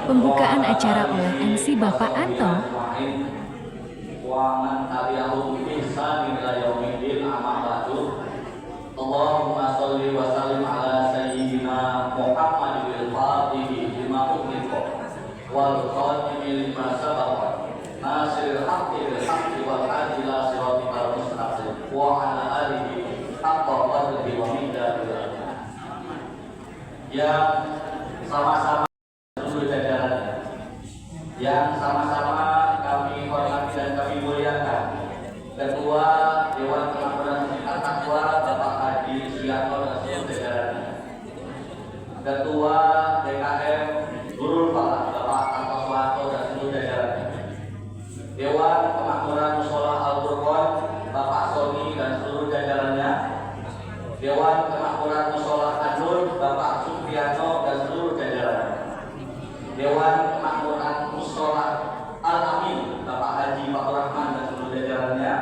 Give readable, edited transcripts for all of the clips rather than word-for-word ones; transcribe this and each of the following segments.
Pembukaan acara oleh MC Bapak Anto. Allahumma sholli wa sallim ala sayyidina Muhammadil Fatihi lima ughliqa wal khatimi lima sabaqa nasiril haqqi bil haqqi wal hadi ila siratikal mustaqim wa ala alihi haqqa qadrihi wa miqdarihi. Yang sama-sama seluruh jajarannya, yang sama-sama kami hormati dan kami muliakan, Ketua Dewan Kemakmuran Masjid At-Taqwa Bapak Haji Suyanto dan seluruh jajarannya, Ketua DKM Nurul Falah Bapak Anto Soeharto dan seluruh jajarannya, Dewan Kemakmuran Mushola Al-Furqon Bapak Soni dan seluruh jajarannya, Dewan Kemakmuran Mushola An-Nur Bapak Supriyanto dan seluruh jajarannya, Dewan Kemakmuran Mushola Al-Amin Bapak Haji Fatur Rahman dan seluruh jajarannya,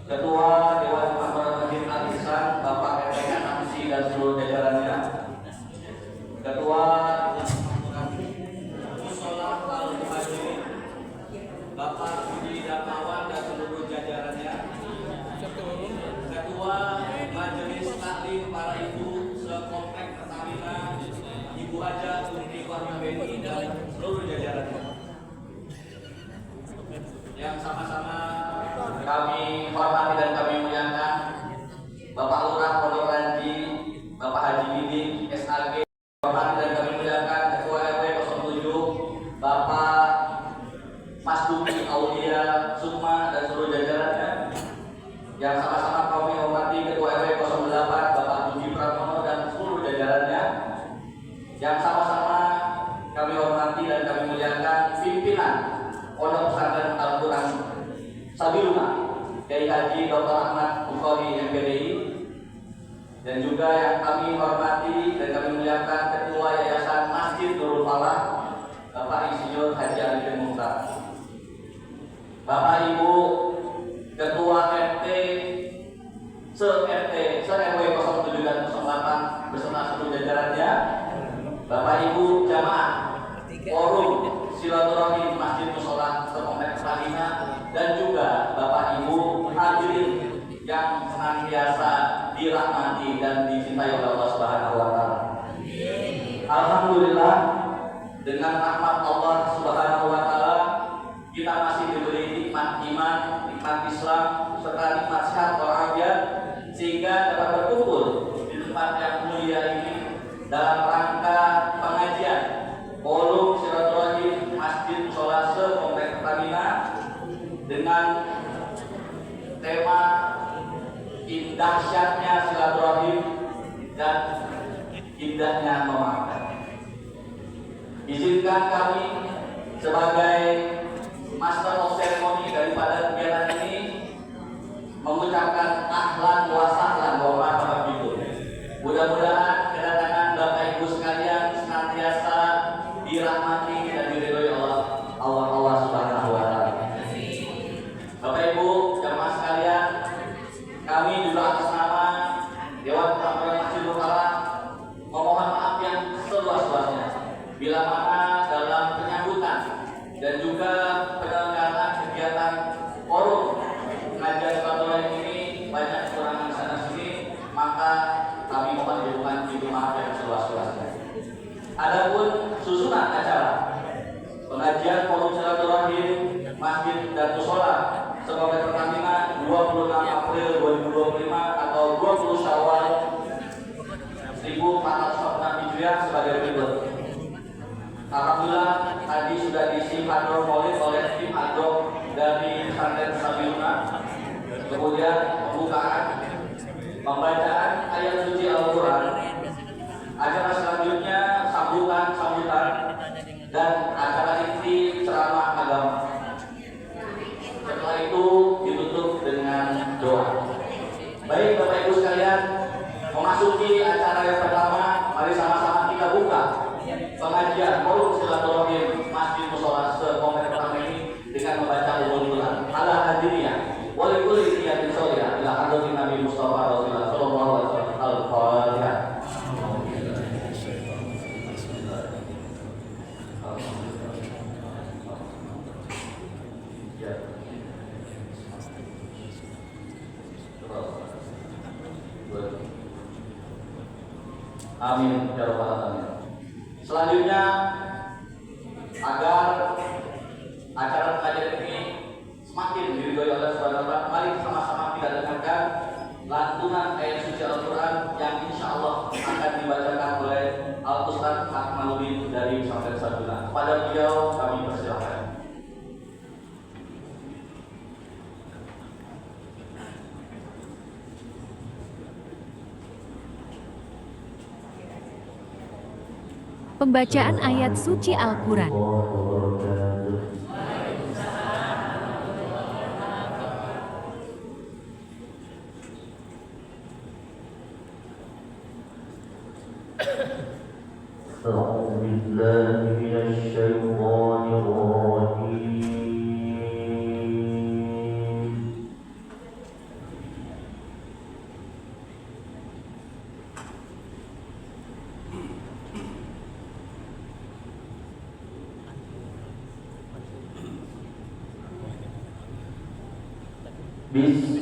Ketua Dewan Kemakmuran Masjid Al-Ihsan Bapak RT Namsi dan seluruh jajarannya, Ketua Mushola Al-Muhajirin Bapak Budi Darmawan dan seluruh jajarannya, Ketua Majelis Taklim para Ibu sekomplek Pertamina Ibu Haja Tuti Wahyudi dan seluruh jajarannya, yang sama-sama kami hormati dan kami muliakan Bapak Lurah Pondok Ranji Bapak Haji Bidik SAG, hormati dan kami muliakan Ketua RW 07 Bapak Mas Duki Aulia Sukma dan seluruh jajarannya, yang sama-sama kami hormati Ketua RW 08 Bapak Budi Pramono dan seluruh jajarannya, yang sama-sama kami hormati dan kami muliakan pimpinan Pondok Pesantren Al-Quran Sabiluna Kiai Haji Dr. Ahmad Bukhari MPDI, dan juga yang kami hormati dan kami muliakan Ketua Yayasan Masjid Nurul Falah Bapak Insinyur Haji Arifin Mukhtar, Bapak Ibu Ketua RT se-RT se-RW 07 dan 08 beserta seluruh jajarannya, Bapak Ibu jamaah Forum Silaturahmi Masjid Mushola sekomplek Pertamina, dan juga Bapak Ibu hadirin yang senantiasa dirahmati dan dicintai oleh Allah Subhanahu wa taala. Alhamdulillah, dengan rahmat Allah Subhanahu wa taala kita masih diberi nikmat iman, nikmat Islam, serta nikmat sehat walafiat, sehingga dapat berkumpul di tempat yang mulia ini dalam rangka pengajian Forum Silaturahmi Masjid Mushola sekomplek Pertamina dengan tema indahnya silaturahim dan indahnya memaafkan. Izinkan kami sebagai Master of Ceremony daripada kegiatan ini mengucapkan ahlan wa sahlan wa marhaban bikum. Mudah-mudahan kedatangan Bapak Ibu sekalian senantiasa dirahmati dan diridhoi Allah Subhanahu wa taala. Bapak Ibu jamaah sekalian, kami juga atas nama Dewan Kemakmuran Masjid Al-Falah memohon maaf yang seluas-luasnya bila mana dalam penyambutan dan juga penyelenggaraan kegiatan forum pengajian silaturahim ini banyak kekurangan sana sini, maka kami mohon dibuka pintu maaf yang seluas-luasnya. Adapun susunan acara pengajian forum silaturahim Masjid dan Mushola sekomplek Pertamina 26 April 2025 atau 20 Syawal 1446 Hijriah sebagai berikut. Alhamdulillah tadi sudah diisi hadroh maulid oleh tim hadroh dari pesantren Sabiluna. Kemudian pembukaan, pembacaan ayat suci Al-Quran. Acara selanjutnya sambutan dan acara inti ceramah agama. Setelah itu ditutup dengan doa. Baik Bapak Ibu sekalian, memasuki acara yang pertama, mari sama-sama kita buka pengajian Forum Silaturahim Masjid Mushola sekomplek Pertamina ini dengan membaca Ummul Quran ala hadiriyah wa li kulli niyatin sholihah ila hadratin Nabi Mustafa Rasulullah sallallahu alaihi wasallam. Al-Fatihah. Amin ya rabbal alamin. Selanjutnya, agar acara pengajian ini semakin diridhoi oleh Subhanahu wa taala, mari sama-sama kita dengarkan lantunan ayat suci Al-Quran yang insya Allah akan dibacakan oleh Al-Ustaz Akmaluddin dari Pesantren Saduna. Kepada beliau kami persilahkan. Pembacaan ayat suci Al-Quran. أعوذ بالله من الشيطان الرجيم. بسم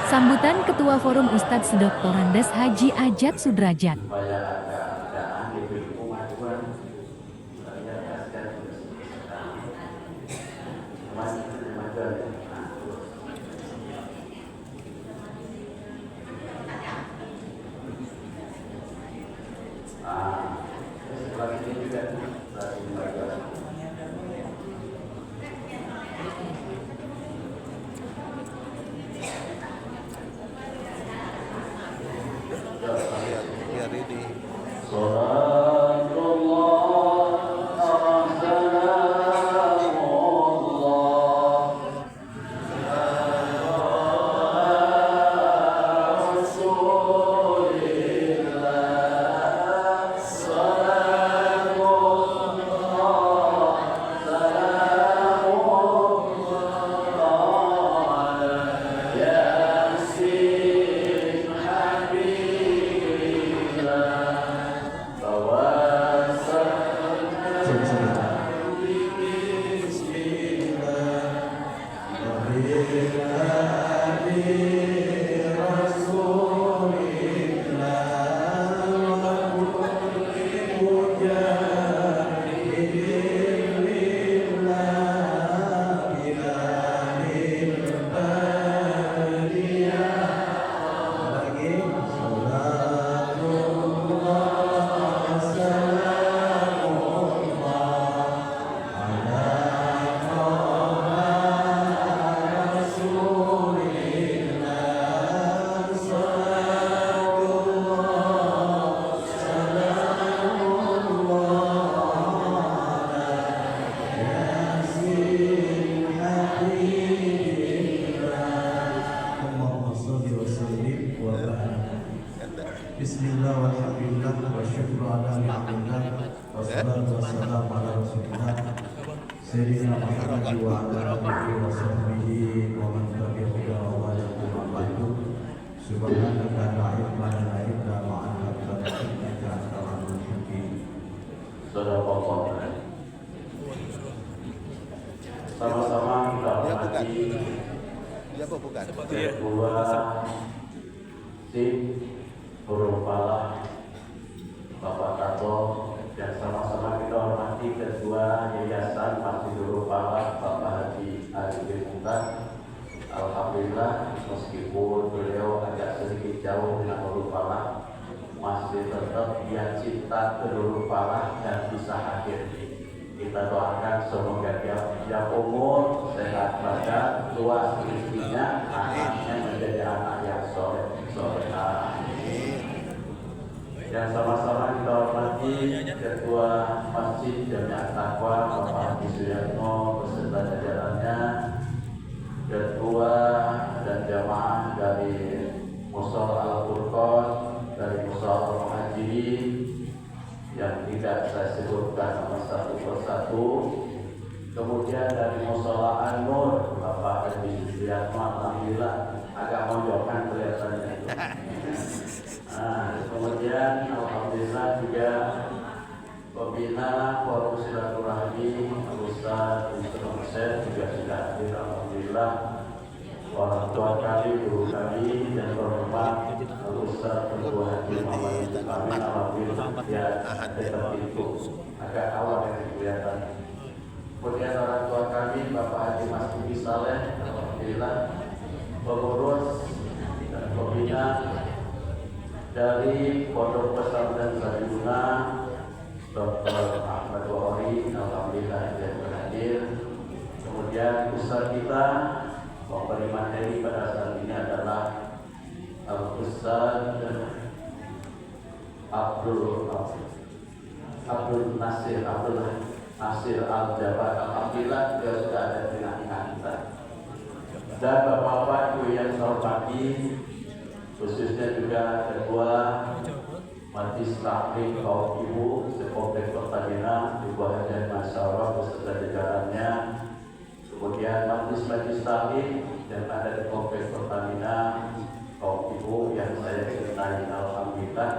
Sambutan Ketua Forum Ustadz Dr. Andes Haji Ajat Sudrajat. Bismillah walhamdulillah wa syukru ala ni'matillah wa salatu wa salam ala rasulillah Sayyidina Muhammad wa ala alihi wa sahbihi wa man tabi'ahu wa ala ba'du. Subhanaka la ilma lana illa ma 'allamtana innaka antal alimul hakim. Sadaqallah. Sama-sama kita hormati Ketua SIM Forum Pala Bapak Kato dan sama-sama Ketua Yayasan Masjidul Falah Bapak Haji Arifin Mukhtar. Alhamdulillah meskipun beliau agak sedikit jauh dengan Nurul Falah, masih tetap dia cinta ke Nurul Falah dan bisa hadir. Kita doakan semoga dia panjang umur, sehat badan, luas rezekinya, anaknya menjadi anak yang soleh. Yang sama-sama kita hormati Ketua Masjid Jamiah Taqwa Bapak Haji Suyatno beserta jajarannya, Ketua dan jamaah dari Mushola Al-Furqan, dari Mushola Al-Muhajirin yang tidak saya sebutkan nomor satu persatu, kemudian dari Mushola An-Nur Bapak Haji Suyatno, alhamdulillah agak monjokan kelihatannya itu. Kemudian alhamdulillah juga pembina Forum Silaturahmi Ustaz Ustaz juga sudah hadir, alhamdulillah. Orang tua kami, guru kami dan terhormat Ustaz Ketua Haji Muhammad kami, alhamdulillah ya tetap itu agak awal yang kelihatan. Kemudian orang tua kami Bapak Haji Mas Bibi Saleh, alhamdulillah, pengurus dan pembina dari Pondok Pesantren Sabiuna Dr. Ahmad Wahri, alhamdulillah yang berhadir. Kemudian Ustaz kita pemberi materi pada saat ini adalah Al-Ustaz Abdul Nasir Al-Jabar, alhamdulillah dia sudah ada di tengah-tengah kita. Dan Bapak-bapak Ibu yang saya hormati, khususnya juga Ketua Majelis Taklim kaum ibu sekompleks Pertamina, Ibu Hajar Masyarakat beserta jajarannya, kemudian Majelis Taklim yang ada di kompleks Pertamina kaum ibu yang saya cintai, alhamdulillah,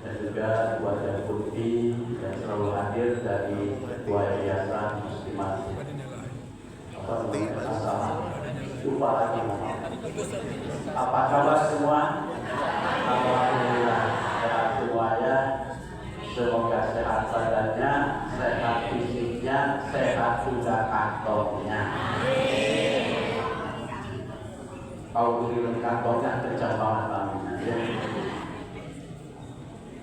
dan juga keluarga Kunti yang selalu hadir dari Ketua Yayasan Muslimat. Jumpa lagi. Apa kabar semua? Alhamdulillah sehat semuanya. Semoga sehat badannya, sehat fisiknya, sehat juga kantongnya. Kalau di kantongnya kencang banget aminnya.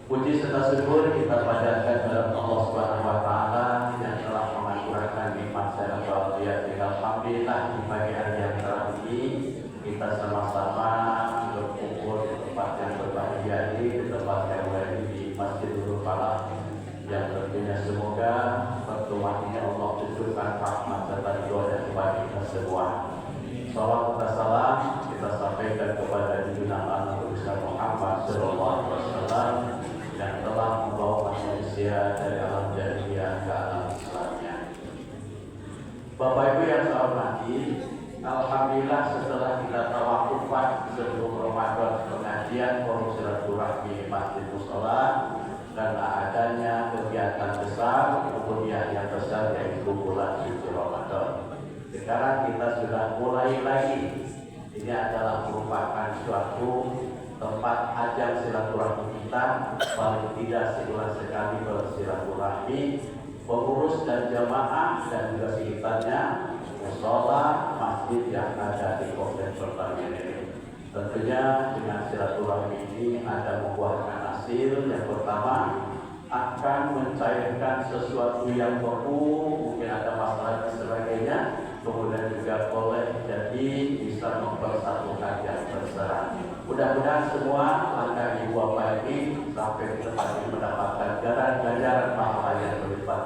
Puji serta syukur kita panjatkan kepada Allah Subhanahu wa taala yang telah menganugerahkan nikmat sehat walafiat. Alhamdulillah di pagi hari yang cerah ini kita sama-sama berkumpul di tempat yang berbahagia ini, di tempat yang mulia di Masjidul Falah, yang tentunya semoga pertemuan ini Allah tujukan rahmat serta doa kepada kita semua. Salawat dan salam kita sampaikan kepada junjungan Nabi Muhammad SAW yang telah membawa manusia dari alam jahiliyah ke alam Islamnya. Bapak Ibu yang saya hormati, alhamdulillah setelah kita tawafufan sebelum Ramadan pengajian Forum Silaturahmi Masjid Mushola karena adanya kegiatan besar, kemudian yang besar yaitu bulan suci Ramadan. Sekarang kita sudah mulai lagi. Ini adalah merupakan suatu tempat ajang silaturahmi kita, paling tidak sebulan sekali bersilaturahmi, pengurus dan jamaah dan juga sekitarnya, mushola, masjid yang ada di kompleks Pertamina ini. Tentunya dengan silaturahmi ini ada membuahkan hasil. Yang pertama akan mencairkan sesuatu yang perlu, mungkin ada masalah dan sebagainya, kemudian juga boleh jadi bisa mempersatukan yang bersama. Mudah-mudahan semua langkah ibu bapak ini sampai ke tempat ini mendapatkan ganjaran pahala yang berlipat.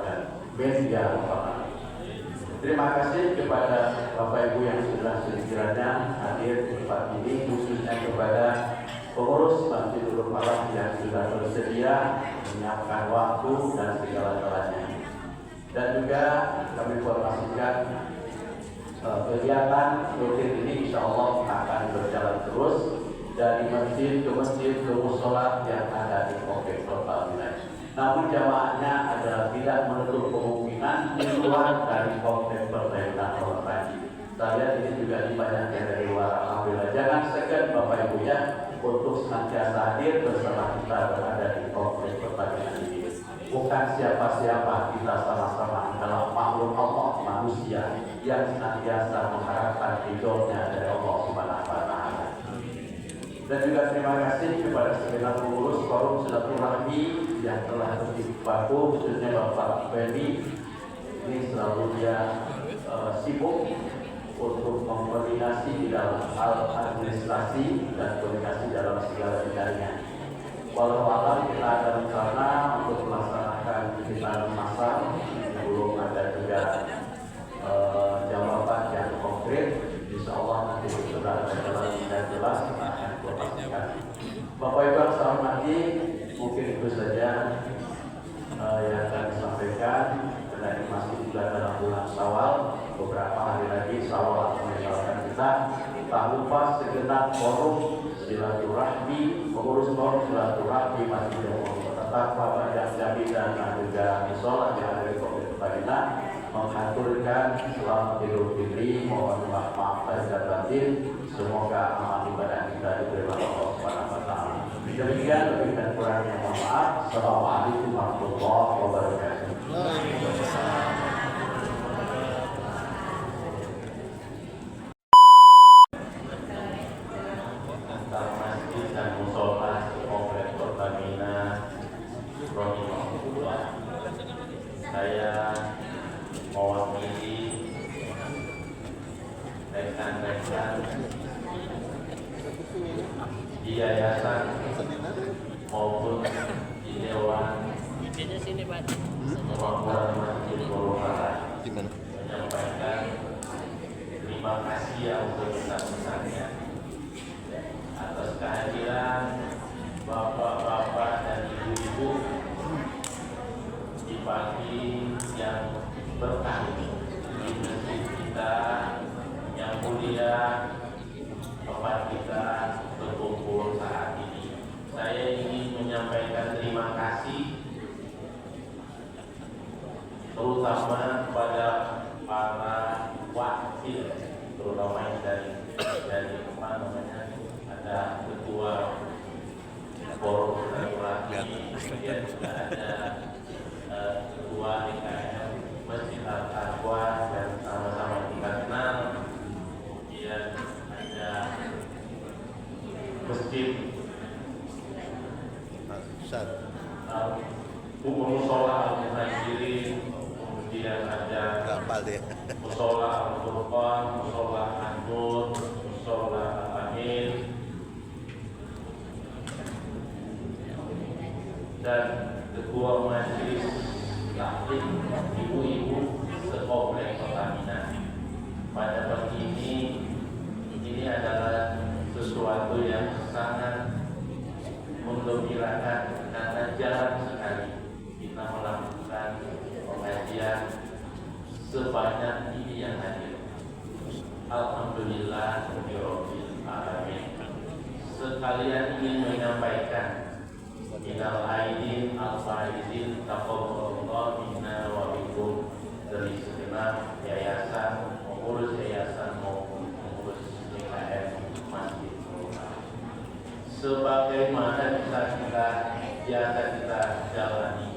Ya Allah. Terima kasih kepada Bapak Ibu yang sudah sekiranya hadir di tempat ini, khususnya kepada pengurus Masjidul Falah yang sudah bersedia menyiapkan waktu dan segala-galanya. Dan juga kami informasikan kegiatan rutin ini insya Allah akan berjalan terus dari masjid ke mushola yang ada di kompleks Pertamina. Namun jamaahnya adalah tidak menutup kemungkinan di luar dari kompleks Pertamina Orang Tadi. Saya ini juga dibanyakkan dari luar, alhamdulillah. Jangan segan Bapak Ibu ya untuk senantiasa hadir bersama kita berada di kompleks Pertamina ini. bukan siapa-siapa, kita sama-sama adalah makhluk Allah, manusia yang senantiasa mengharapkan ridhonya dari Allah Subhanahu wa Ta'ala. Dan juga terima kasih kepada segenap pengurus forum silaturahmi yang telah berjibaku, khususnya Bapak Fendi. Ini selalu dia sibuk untuk mengkoordinasi di dalam hal administrasi dan komunikasi dalam segala bidangnya. Walau alam kita ada rencana untuk melaksanakan kegiatan massal, belum ada juga jawaban yang konkret. Insya Allah nanti sudah ada jalan yang jelas kita akan pastikan. Bapak Ibu yang saya hormati, mungkin itu saja yang akan disampaikan. Karena ini masih juga dalam bulan Syawal, beberapa hari lagi Syawal akan meninggalkan kita. Tak lupa segenap forum silaturahmi, pengurus forum silaturahmi masih tetap Bapak Jambi dan juga Misolah yang ada di Komite Pertamina mengaturkan selamat Idul Fitri, mohon maaf lahir dan batin, semoga amal ibadah kita diterima Allah Subhanahu wa Ta'ala. Demikian lebih dan kurangnya mohon maaf. Assalamualaikum warahmatullahi wabarakatuh. Tentang masjid dan musola Kompleks Pertamina Rahimahullah, saya mewakili rekan-rekan di yayasan maupun di dewan perwakilan Masjid Gorontalo menyampaikan terima kasih yang sebesar-besarnya atas kehadiran bapak-bapak dan ibu-ibu di pagi yang berkah di masjid kita yang mulia, tempat kita berkumpul saat ini. Saya ingin menyampaikan terima kasih terutama kepada para wakil, terutama yang dari apa namanya, ada ketua forum silaturahmi, kemudian juga ada ketua DKM Masjid Al-Aqwa dan sama-sama kita kenal, kemudian ada masjid musola Al-Muhajirin, kemudian ada musola Al-Furqan, musola An-Nur, musola Al-Amin, dan ketua majelis taklim ibu-ibu sekompleks Pertamina. Pada pagi ini adalah sesuatu yang sangat menggembirakan karena jarang sekali kita melakukan pengajian sebanyak ini yang hadir. Alhamdulillah rabbil alamin. Sekalian ingin menyampaikan minal aidin al-faizin taqabbalallahu minna wa minkum dari segenap yayasan, pengurus yayasan maupun pengurus DKM Masjid Gorontalo. Sebagaimana biasa kita jalani,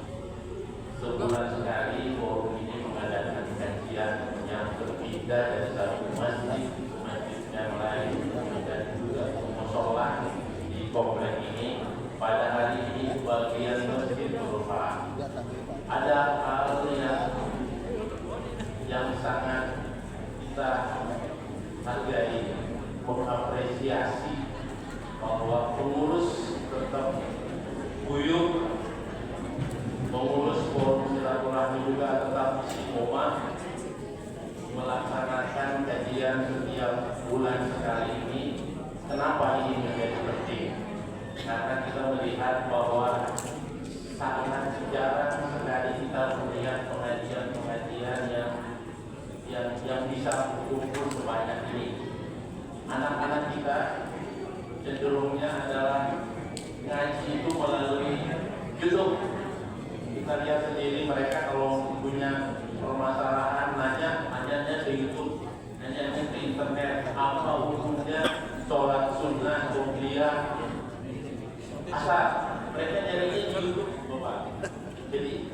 sebulan sekali forum ini mengadakan kajian yang berbeda dari satu masjid ke masjid yang lain dan juga musola di komplek ini. Pada hari ini bagian Masjid Gorontalo ada hal yang sangat kita hargai, mengapresiasi bahwa pengurus tetap guyup, pengurus forum silaturahmi juga tetap istiqomah melaksanakan kajian setiap bulan sekali ini. Kenapa ini menjadi penting? Karena kita melihat bahwa sangat jarang sekali kita melihat pengajian-pengajian yang bisa berkumpul sebanyak ini. Anak-anak kita cenderungnya adalah ngaji itu melalui YouTube. Kita lihat sendiri mereka kalau punya permasalahan nanya ke YouTube, nanya ke internet, apa hukumnya sholat sunnah, kubliyah, asal mereka nyarinya di YouTube, Bapak. Jadi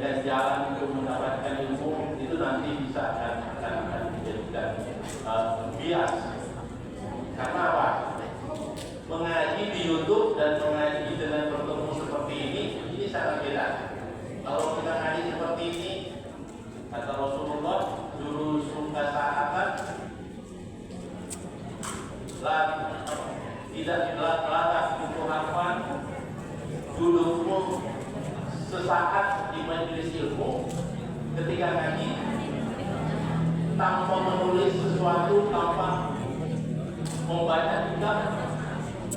dijadikan jalan untuk mendapatkan ilmu, itu nanti bisa akan dijadikan bias. Karena apa? Mengaji di YouTube dan mengaji dengan bertemu seperti ini sangat beda. Kalau kita ngaji seperti ini, kata Rasulullah, jurus sa'atan tidak latak butuh hafan, dudukmu sesaat di majelis ilmu. Ketika ngaji, tanpa menulis sesuatu, tanpa membaca juga,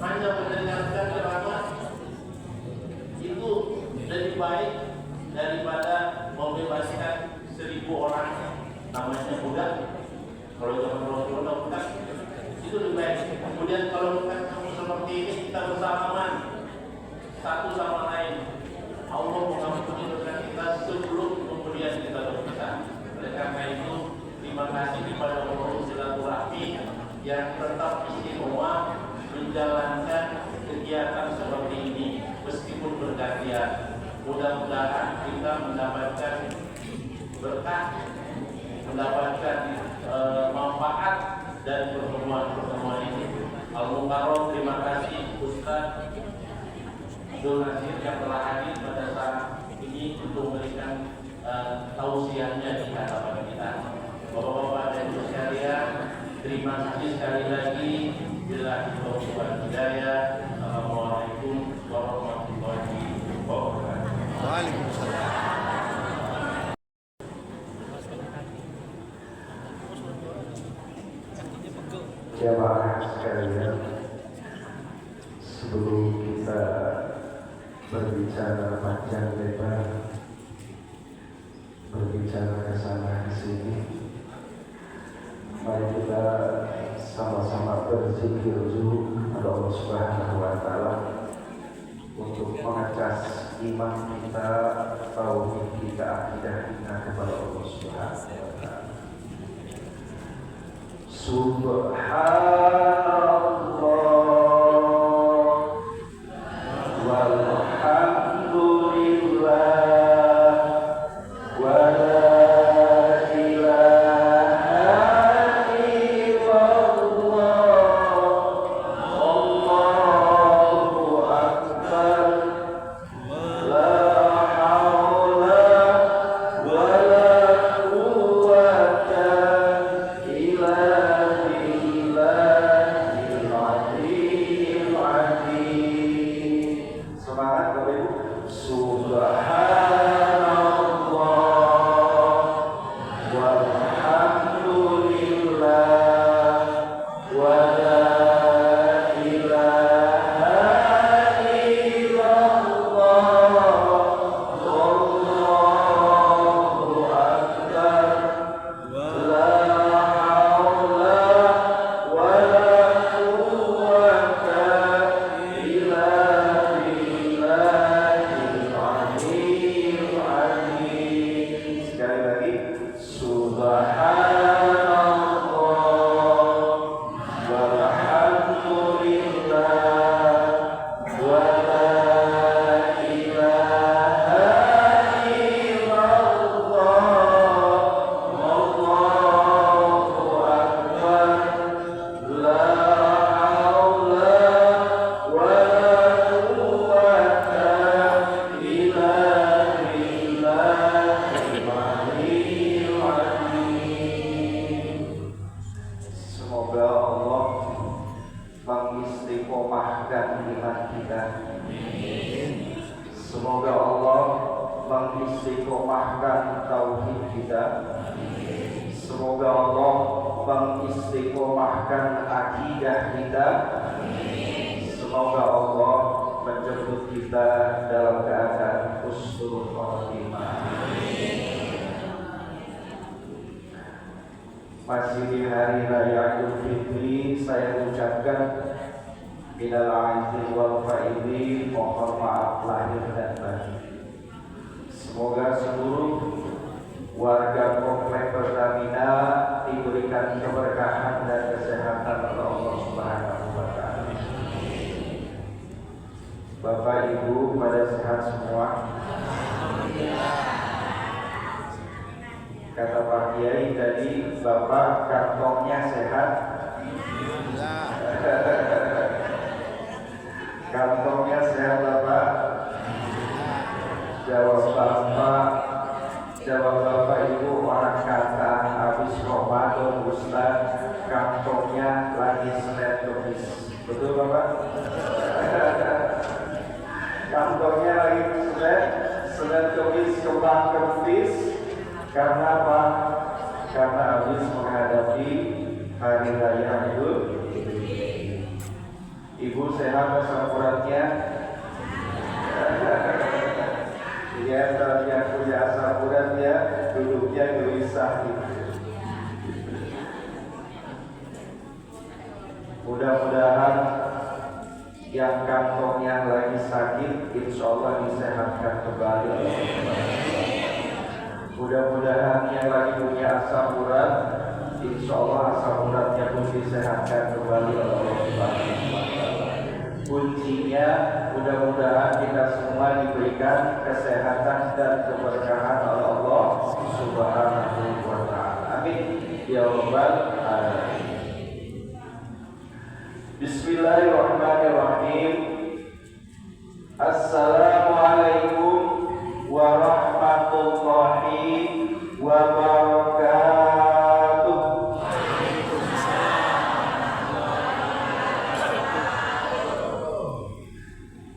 hanya mendengarkan ceramah, itu lebih baik daripada membebaskan 1000 orang namanya budak. Kalau zaman Rasulullah budak itu lebih baik. Kemudian kalau bukan kamu seperti ini, kita bersalaman satu sama lain. Allah mengampuni dosa kita sebelum kemudian kita berpisah. Oleh karena itu, terima kasih kepada Allah silaturahmi yang tetap istiqomah menjalankan kegiatan seperti ini meskipun bergantian. Mudah-mudahan kita mendapatkan berkah, mendapatkan manfaat dari pertemuan ini. Al-Mukarram, terima kasih Ustaz Abdul Nasir yang telah hadir pada saat ini untuk memberikan tausiahnya di hadapan kita. Bapak-bapak dan ibu sekalian, terima kasih sekali lagi. Bila hidayah. Assalamualaikum warahmatullahi wabarakatuh. Waalaikumsalam. Jamaah sekalian, sebelum kita berbicara panjang lebar, berbicara ke sana ke sini, mari kita sama-sama berzikir dulu kepada Allah Subhanahu wa Ta'ala untuk mengecas iman kita, tauhid kita, akidah kita kepada Allah Subhanahu wa Ta'ala. Subhanallah walhamdulillah wa la ilaha illallah, Allahu akbar, la haula wa la quwwata illa semangat Bapak Ibu. Subhanallah walhamdulillah wa la ilaha illallah, Allahu akbar, la haula wa la quwwata illa sekali lagi, subhanallah walhamdulillah wa la ilaha illallah, Allahu akbar, la haula wa la quwwata illa semoga Allah mengistiqomahkan iman kita. Semoga Allah mengistiqomahkan tauhid kita. Semoga Allah mengistiqomahkan akidah kita. Semoga Allah menjemput kita dalam keadaan husnul khotimah. Masih di hari raya Idul Fitri, saya ucapkan minal aidin wal faidin, mohon maaf lahir dan batin. Semoga seluruh warga komplek Pertamina diberikan keberkahan dan kesehatan oleh Allah Subhanahu wa Ta'ala. Bapak Ibu pada sehat semua. Pak Kiai tadi Bapak kantongnya sehat? Kantongnya sehat Bapak? Jawab Bapak Ibu orang kata habis Ramadan Ustaz kantongnya lagi Senin Kemis. Betul Bapak? Kantongnya lagi Senin Kemis kembang kempis. Karena apa? Karena habis menghadapi Hari Raya Idul Fitri. Ibu sehat asam uratnya? Ya, kalau yang punya asam urat ya duduknya gelisah gitu. Mudah-mudahan yang kantongnya lagi sakit, insya Allah disehatkan kembali. Mudah-mudahan yang lagi punya asam urat, insya Allah asam uratnya pun disehatkan kembali oleh Allah Subhanahu wa Ta'ala. Kuncinya mudah-mudahan kita semua diberikan kesehatan dan keberkahan oleh Allah Subhanahu wa Ta'ala. Amin ya rabbal alamin. Bismillahirrahmanirrahim. Assalamualaikum warahmatullahi wabarakatuh.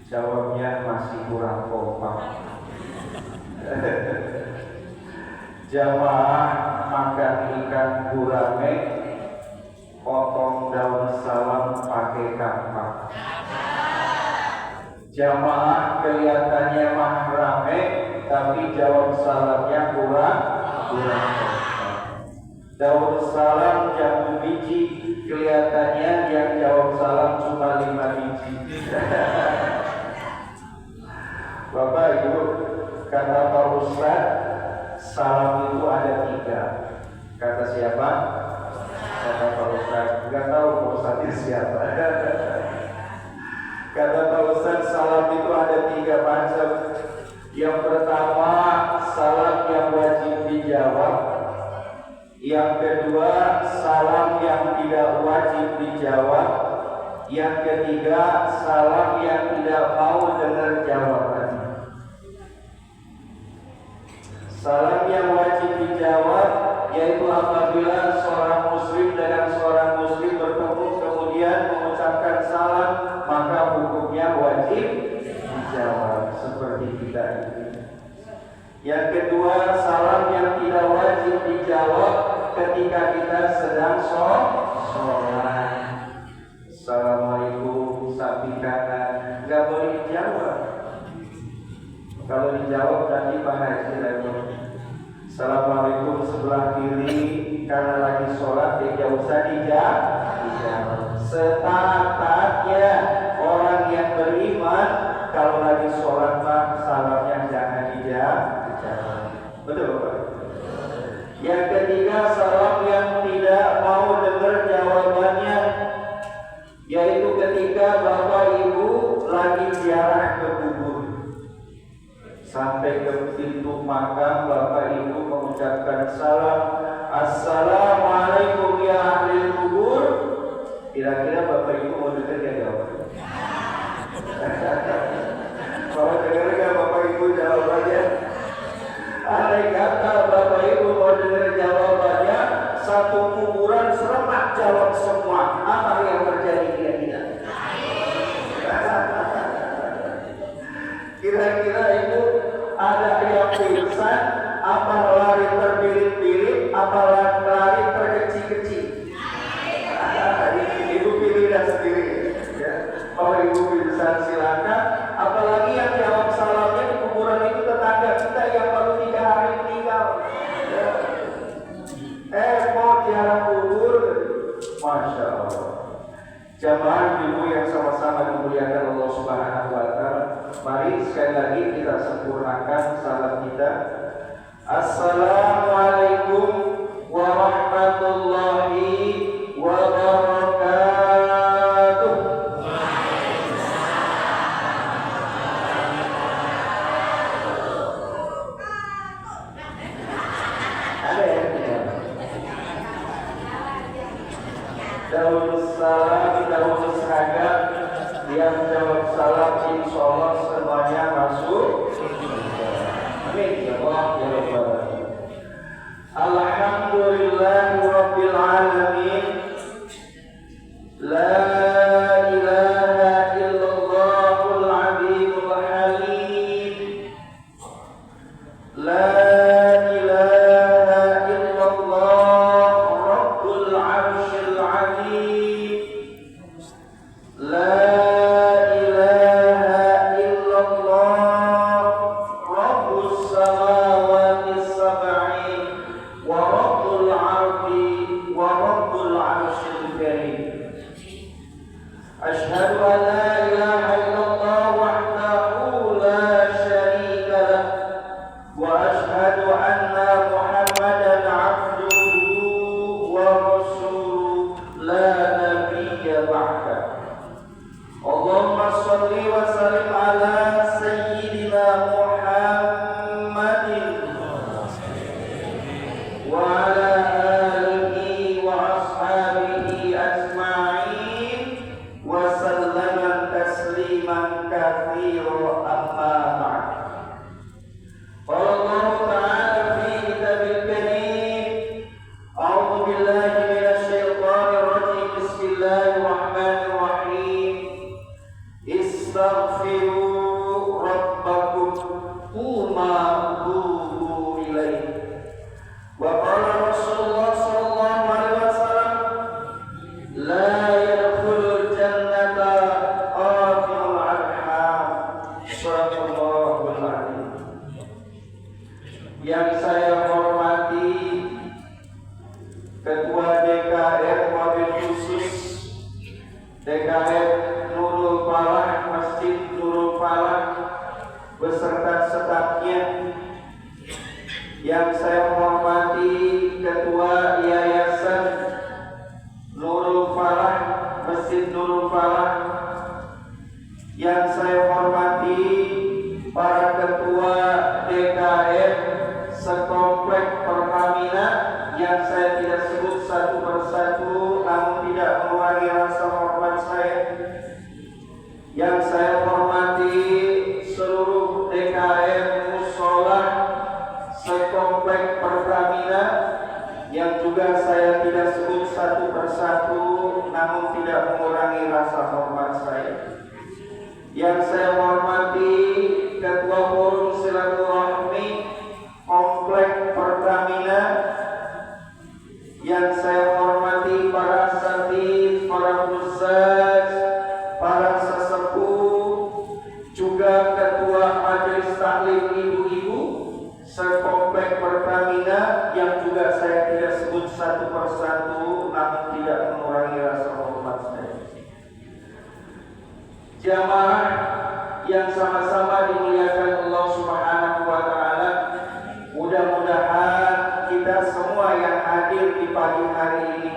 Jawabnya masih kurang kompak. Jamaah makan ikan gurame, potong daun salam pakai kampak. Jamaah kelihatannya mah rame, tapi jawab salamnya kurang. Daun salam jamu biji, kelihatannya yang jawab salam cuma 5 biji. Bapak Ibu, kata Pak Ustaz, salam itu ada 3. Kata siapa? Kata Pak Ustaz. Enggak tahu Pak Ustaznya siapa. Kata Pak Ustaz, salam itu ada 3 macam. Yang pertama, salam yang wajib dijawab. Yang kedua, salam yang tidak wajib dijawab. Yang ketiga, salam yang tidak mau dengar jawaban. Salam yang wajib dijawab yaitu apabila seorang muslim dengan seorang muslim bertemu kemudian mengucapkan salam, maka hukumnya wajib dijawab seperti kita ini. Yang kedua, salam yang tidak wajib dijawab ketika kita sedang sholat. Assalamualaikum, sapi kanan, nggak boleh dijawab. Kalau dijawab nanti Pak Haji repot. Assalamualaikum sebelah kiri, karena lagi sholat tidak usah dijawab. Setatatnya orang yang beriman kalau lagi sholat Pak, salamnya jangan dijawab. Betul Pak? Yang ketiga, salam yang tidak mau dengar jawabannya, yaitu ketika Bapak Ibu lagi ziarah ke kubur. Sampai ke pintu makam, Bapak Ibu mengucapkan salam, Assalamualaikum ya ahli kubur. Kira-kira Bapak Ibu mau dengar ya jawab? Mau dengar gak Bapak Ibu jawabannya? Andai kata Bapak Ibu mau dengar jawabannya, satu kuburan serentak jawab semua. Apa yang terjadi kira-kira? Kira-kira itu ada yang pingsan, apa lari terbirit-birit, apa lari terkecil-kecil? Ibu pilih dan sendiri. Ya. Kalau ibu pingsan silakan. Apalagi yang jawab salamnya di kuburan itu tetangga kita yang baru 3 hari meninggal. Ya. Mau ziarah kubur, masya Allah. Jamaah ibu yang sama-sama dimuliakan Allah Subhanahu wa Ta'ala, mari sekali lagi kita sempurnakan salam kita. Assalamualaikum warahmatullahi wabarakatuh. Ada yang tidak? Dahulu salam, dahulu seragam. Yang jawab salam insya Allah semuanya masuk. Amin ya Allah ya Rabbal alamin. Alhamdulillahi rabbil alamin. La ilaha illallahul azimul halim. La ilaha illallah rabbul arsyil azim. La ilaha illallah rabbus samawati sab'i wa rabbul ardi wa rabbul arsyil karim. Asyhadu an la ilaha illallah wahdahu la syarika lah wa asyhadu anna Muhammadan abduhu wa rasuluhu la nabiyya ba'da. Allahumma shalli wa sallim ala sayyidina Muhammadin wa ala alihi wa ashabihi ajma'in wa sallama tasliman katsiran amma ba'd. Qala Allah ta'ala fi kitabil karim, a'udzu billahi minasy syaithanir rajim. Bismillahirrahmanirrahim. Istaghfiru rabbakum tsumma tubu ilaihi. Wa qala Rasulullah sallallahu alaihi wasallam, la yadkhulul jannata qatilul arham. Shadaqallahul azim. Yang saya hormati Ketua DKM Wabil Khusus DKM Nurul Falah, Masjid Nurul Falah beserta stafnya. Yang saya hormati Ketua Yayasan Nurul Falah, Masjid Nurul Falah. Yang saya hormati para ketua DKM sekomplek Pertamina yang saya tidak sebut satu persatu, namun tidak mengurangi rasa hormat saya. Yang saya hormati seluruh DKM Musola sekomplek Pertamina yang juga saya tidak sebut satu persatu, namun tidak mengurangi rasa hormat saya. Yang saya hormati Ketua Forum Silaturahmi Komplek Pertamina. Yang saya hormati para asatidz, para ustaz, para sesepuh, juga Ketua Majelis Taklim Ibu-ibu sekomplek Pertamina yang juga saya tidak sebut satu persatu, namun tidak mengurangi rasa hormat saya. Jamaah yang sama-sama dimuliakan Allah Subhanahu wa taala, mudah-mudahan kita semua yang hadir di pagi hari ini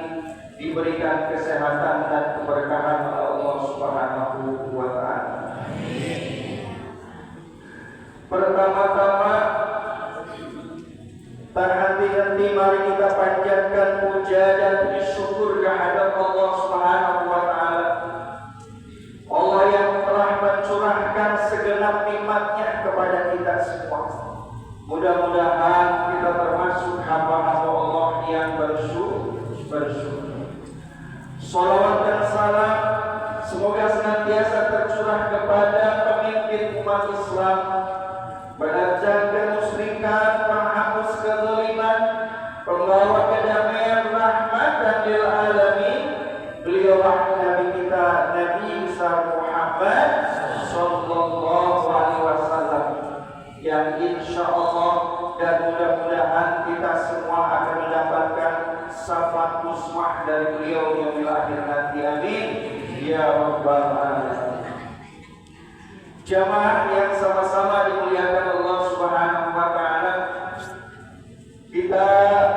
diberikan kesehatan dan keberkahan oleh Allah Subhanahu wa taala. Pertama-tama, tak henti-henti mari kita panjatkan puja dan puji syukur kehadirat Allah Subhanahu wa taala. Allah yang telah mencurahkan segenap nikmat-Nya kepada kita semua. Mudah-mudahan kita termasuk hamba-hamba Allah yang bersyukur. Salawat dan salam semoga senantiasa tercurah kepada pemimpin umat Islam, penajam kemusyrikan, penghapus kezaliman, pembawa kedamaian, rahmatan lil alamin. Beliaulah Nabi kita, Nabi besar Muhammad sallallahu alaihi wasallam, yang insya Allah dan mudah-mudahan kita semua akan mendapatkan syafaat musmah dari beliau yang akhir nanti. Amin ya rabbal alamin. Jamaah yang sama-sama dimuliakan Allah Subhanahu wa taala, kita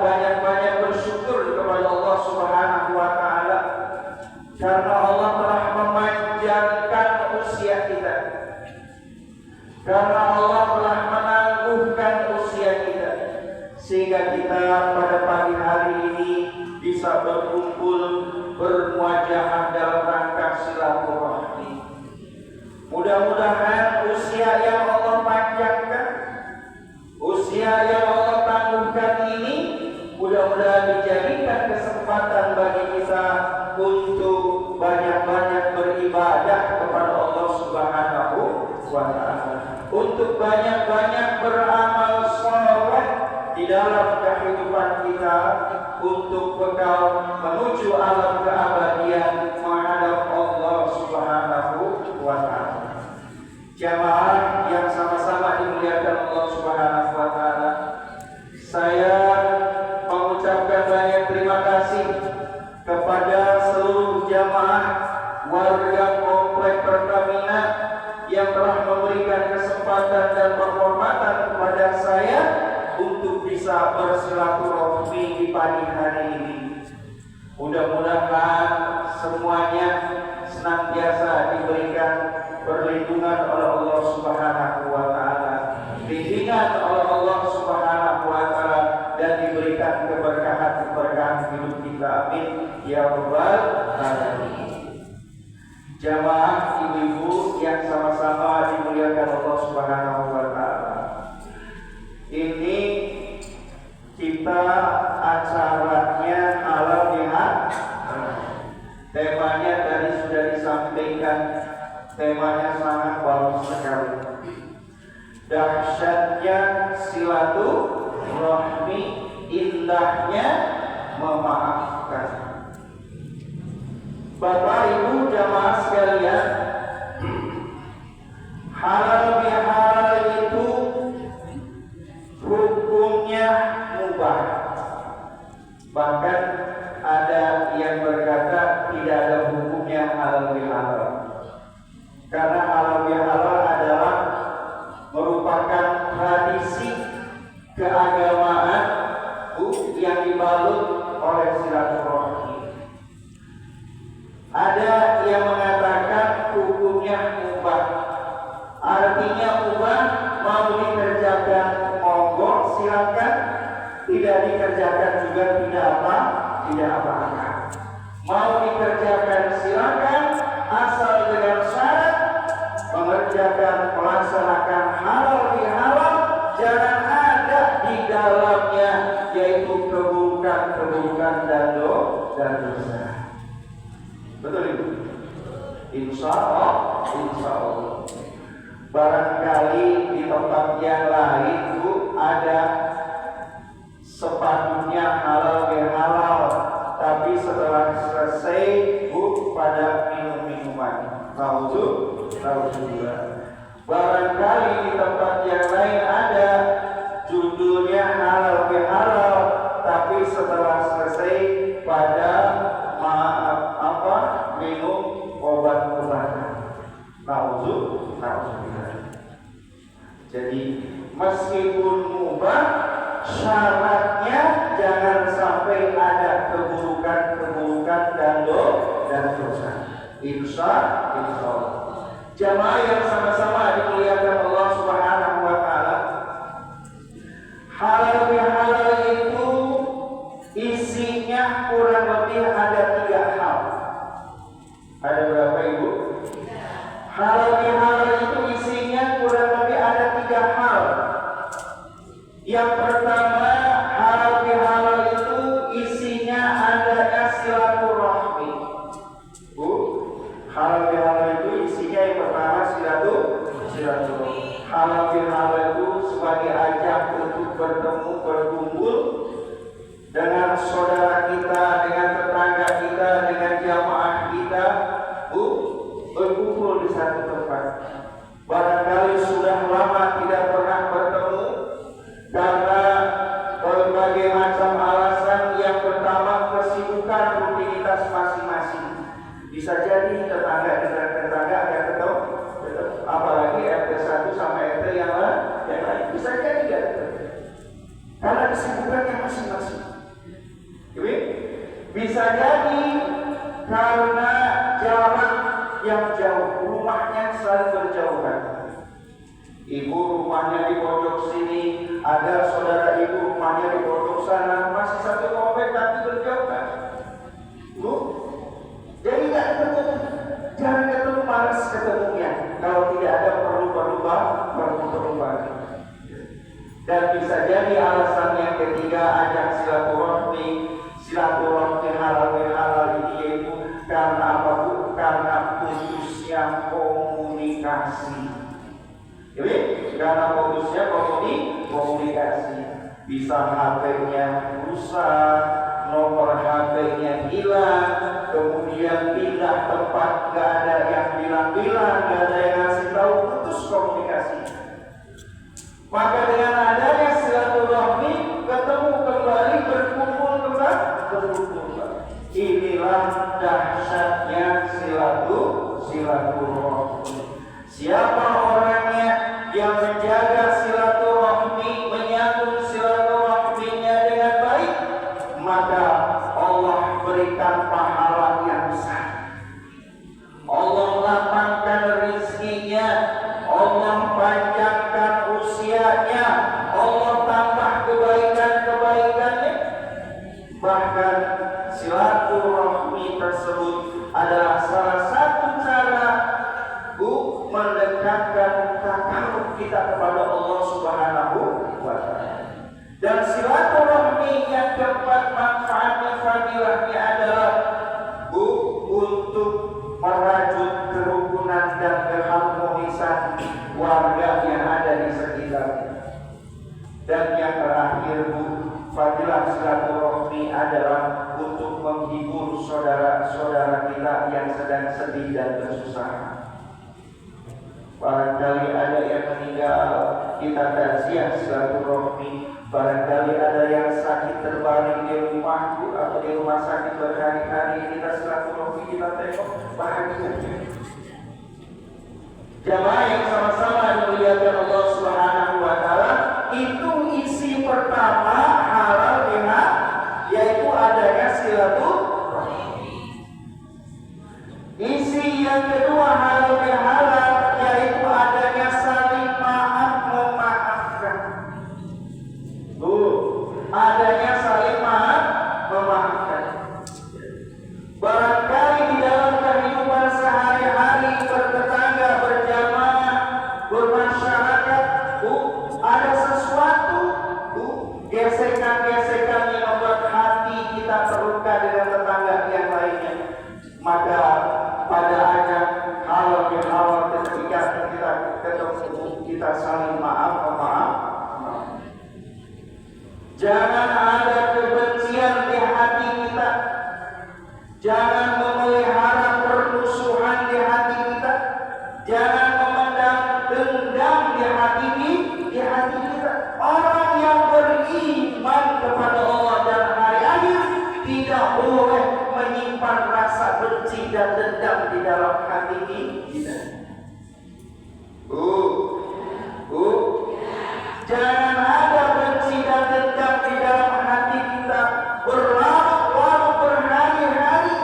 banyak-banyak bersyukur kepada Allah Subhanahu wa taala karena Allah telah memanjangkan usia kita, karena Allah telah menangguhkan usia kita, sehingga kita pada pagi hari ini bisa berkumpul bermuajahah dalam rangka silaturahmi. Mudah-mudahan usia yang Allah panjangkan, usia yang Allah tangguhkan ini, mudah-mudahan dijadikan kesempatan bagi kita untuk banyak-banyak beribadah kepada Allah Subhanahu wa Ta'ala, untuk banyak-banyak beramal saleh di dalam kehidupan kita, untuk bekal menuju alam keabadian menghadap Allah Subhanahu wa Ta'ala. Jamaah yang sama-sama dimuliakan Allah Subhanahu wa Ta'ala, saya mengucapkan banyak terima kasih kepada seluruh jamaah warga Komplek Pertamina yang telah memberikan kesempatan dan penghormatan kepada saya untuk bisa bersilaturahmi di pagi hari ini. Mudah-mudahan semuanya senantiasa diberikan perlindungan oleh Allah Subhanahu wa Ta'ala, bimbingan oleh Allah Subhanahu wa Ta'ala, dan diberikan keberkahan hidup kita. Amin ya rabbal alamin. Jamaah ibu-ibu yang sama-sama dimuliakan Allah Subhanahu wa Ta'ala, ini kita acaranya halal bihalal. Temanya tadi sudah disampaikan, temanya sangat bagus sekali. Dahsyatnya silaturahmi, indahnya memaafkan. Bapak Ibu jamaah sekalian, halal bihalal itu hukumnya mubah. Bahkan ada yang berkata tidak ada hukumnya halal bihalal, karena halal bihalal adalah merupakan tradisi keagamaan yang dibalut oleh silaturahmi. Ada yang mengatakan hukumnya mubah, artinya mubah, mau dikerjakan monggo silakan, tidak dikerjakan juga tidak apa-apa. Mau dikerjakan silakan, asal dengan syarat mengerjakan, melaksanakan halal bihalal, jangan ada di dalamnya yaitu keburukan dan dosa. Betul Ibu? Insya Allah. Barangkali di tempat yang lain Bu ada sepatutnya halal bihalal, tapi setelah selesai Bu pada minum-minuman. Nauzubillah. Barangkali di tempat yang lain ada judulnya halal bihalal, tapi setelah selesai pada minum obat-obatan. Nauzubillah. Jadi meskipun mubah, syaratnya jangan sampai ada keburukan dan dosa. Insya Allah. Jamaah yang sama-sama dimuliakan Allah Subhanahu wa Ta'ala, halal bihalal itu isinya kurang lebih ada 3 hal. Ada berapa Ibu? Halal bihalal itu isinya kurang lebih ada 3 hal. Yang pertama, halal bihalal itu isinya adanya silaturahmi. Bu, halal bihalal itu isinya yang pertama silaturahmi. Halal bihalal itu sebagai ajang untuk bertemu, berkumpul dengan saudara kita, dengan tetangga kita, dengan jamaah kita, Bu, berkumpul di satu tempat. Barangkali sudah lama tidak pernah bertemu karena berbagai macam alasan. Yang pertama, kesibukan rutinitas masing-masing. Bisa jadi tetangga yang ketemu, apalagi RT 1 sama RT yang lain, bisa jadi tidak, karena kesibukannya masing-masing. Bisa jadi karena jarak yang jauh, rumahnya saling berjauhan. Ibu rumahnya di pojok sini, ada saudara ibu rumahnya di pojok sana, masih satu komplek tapi berjauhan. Dan bisa jadi alasan yang ketiga ajak silaturahmi halal ini yaitu karena apa Bu? Karena putusnya komunikasi. Jadi karena putusnya komunikasi. Bisa HP-nya rusak, nomor HP-nya hilang, kemudian pindah tempat gak ada yang bilang-bilang, gak ada yang ngasih tahu, putus komunikasi. Maka dengan adanya silaturahmi ketemu kembali, berkumpul kembali. Inilah dahsyatnya silaturahmi. Siapa orangnya yang menjaga silaturahmi, menyambung silaturahminya dengan baik, maka Allah berikan pahala yang besar. Allah lapangkan rezekinya, Allah panjangkan usianya, Allah tambah kebaikan-kebaikannya. Bahkan silaturahmi tersebut adalah salah satu cara mendekatkan takarub kita kepada Allah Subhanahu wa Ta'ala. Dan silaturahmi yang keempat manfaatnya, fadilahnya adalah untuk merajut kerukunan dan keharmonisan warga yang ada di sekitarnya. Dan yang terakhir fadilah silaturahmi adalah untuk menghibur saudara-saudara kita yang sedang sedih dan kesusahan. Barangkali ada yang meninggal, kita takziah silaturahmi. Barangkali ada yang sakit terbaring di rumah atau di rumah sakit berhari-hari, kita silaturahmi, kita tengok bahagia. Jamaah yang sama-sama dimuliakan Allah Subhanahu wa Ta'ala, itu isi pertama halal biha, yaitu adanya silaturahmi. Isi yang kedua halal bihalal, yaitu adanya saling maaf memaafkan. Adanya saling maaf memaafkan. Barangkali di dalam kehidupan sehari-hari bertetangga, berjamaah, bermasyarakat, ada sesuatu gesekan-gesekan yang membuat hati kita terluka dengan tetangga yang lainnya. Maka pada ajak halal bihalal ketika kita ketemu, kita saling maaf. Jangan ada kebencian di hati kita. Jangan memelihara permusuhan di hati kita. Jangan memendam dendam di hati kita. Orang yang beriman kepada Allah dan hari akhir tidak boleh menyimpan rasa benci dan dendam di dalam hati kita. Jangan ada benci dan dendam di dalam hati kita berlarut-larut berhari-hari.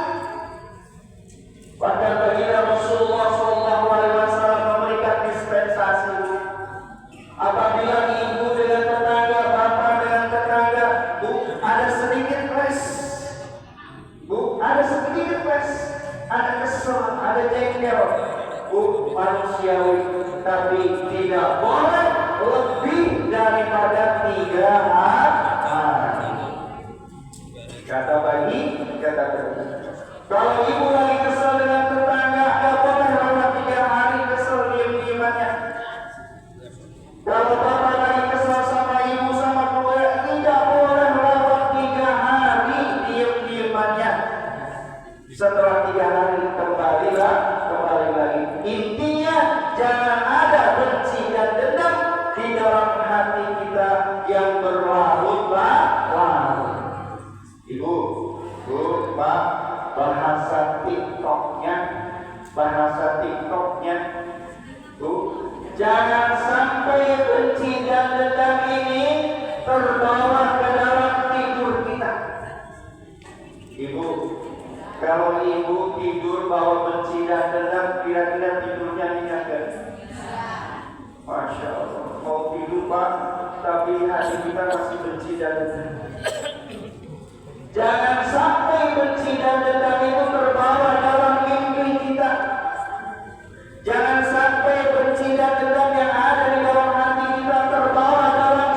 Bahkan baginda Rasulullah SAW memberikan dispensasi. Apabila ibu dengan tetangga, bapak dengan tetangga, ada sedikit clash, ada kesel, ada jengkel, manusiawi, tapi tidak boleh lebih daripada 3 hari. Kata bagi, kata bagi. Kalau ibu lagi kesel dengan tetangga, tidak boleh lewat 3 hari kesel diam-diamannya. Kalau bapak lagi kesel sama ibu sama keluarga, tidak boleh lewat 3 hari diam-diamannya. Setelah 3 hari kembali lagi. Intinya jangan ada benci dan dendam di dalam hati kita yang berlarut-larut. Ibu, Pak, bahasa TikToknya, jangan sampai benci dan dendam ini terbawa ke dalam tidur kita. Ibu, kalau ibu tidur bawa benci dan dendam, kira-kira tidurnya nyenyak kan? Masya Allah, mau tidur Pak, tapi hati kita masih benci dan dendam. Jangan sampai benci dan dendam itu terbawa dalam mimpi kita. Jangan sampai benci dan dendam yang ada di dalam hati kita terbawa dalam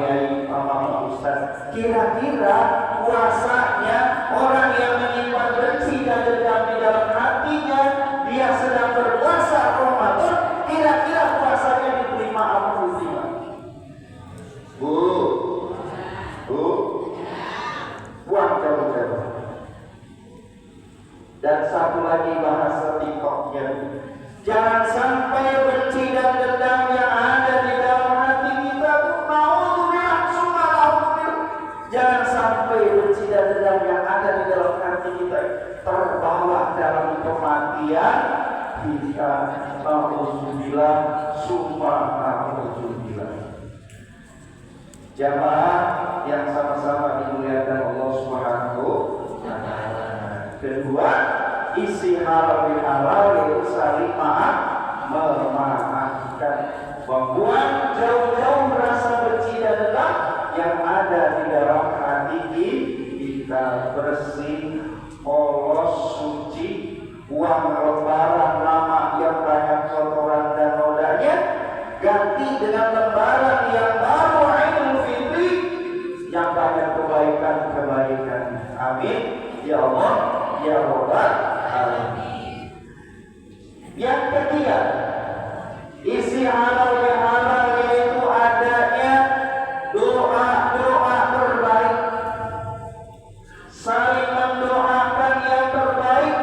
Kiai, Pak Ustaz, kira-kira puasanya orang yang menyimpan benci dan dendam di dalam hatinya, dia sedang berpuasa Ramadan, kira-kira puasanya diterima apa diterima? Bu, buang jauh-jauh. Dan satu lagi bahasa TikToknya, jangan sampai benci dan dendam yang ada di dalam hati kita jangan sampai benci dan dendam yang ada di dalam hati kita terbawa dalam kematian kita. Alhamdulillah, sumpah alhamdulillah. Jamaah yang sama-sama dimuliakan Allah Subhanahu wa Ta'ala. Kedua, isi halal bihalal yaitu saling memaafkan, membuang jauh-jauh rasa benci dan dendam yang ada di dalam hati kita, bersih, polos, suci, uang lembaran lama yang banyak kotoran dan nodanya ganti dengan lembaran yang baru, Idul Fitri, yang banyak kebaikan-kebaikan. Amin ya Allah ya Rabbal alamin. Yang ketiga, isi halal bihalal yaitu adanya doa-doa terbaik, saling mendoakan yang terbaik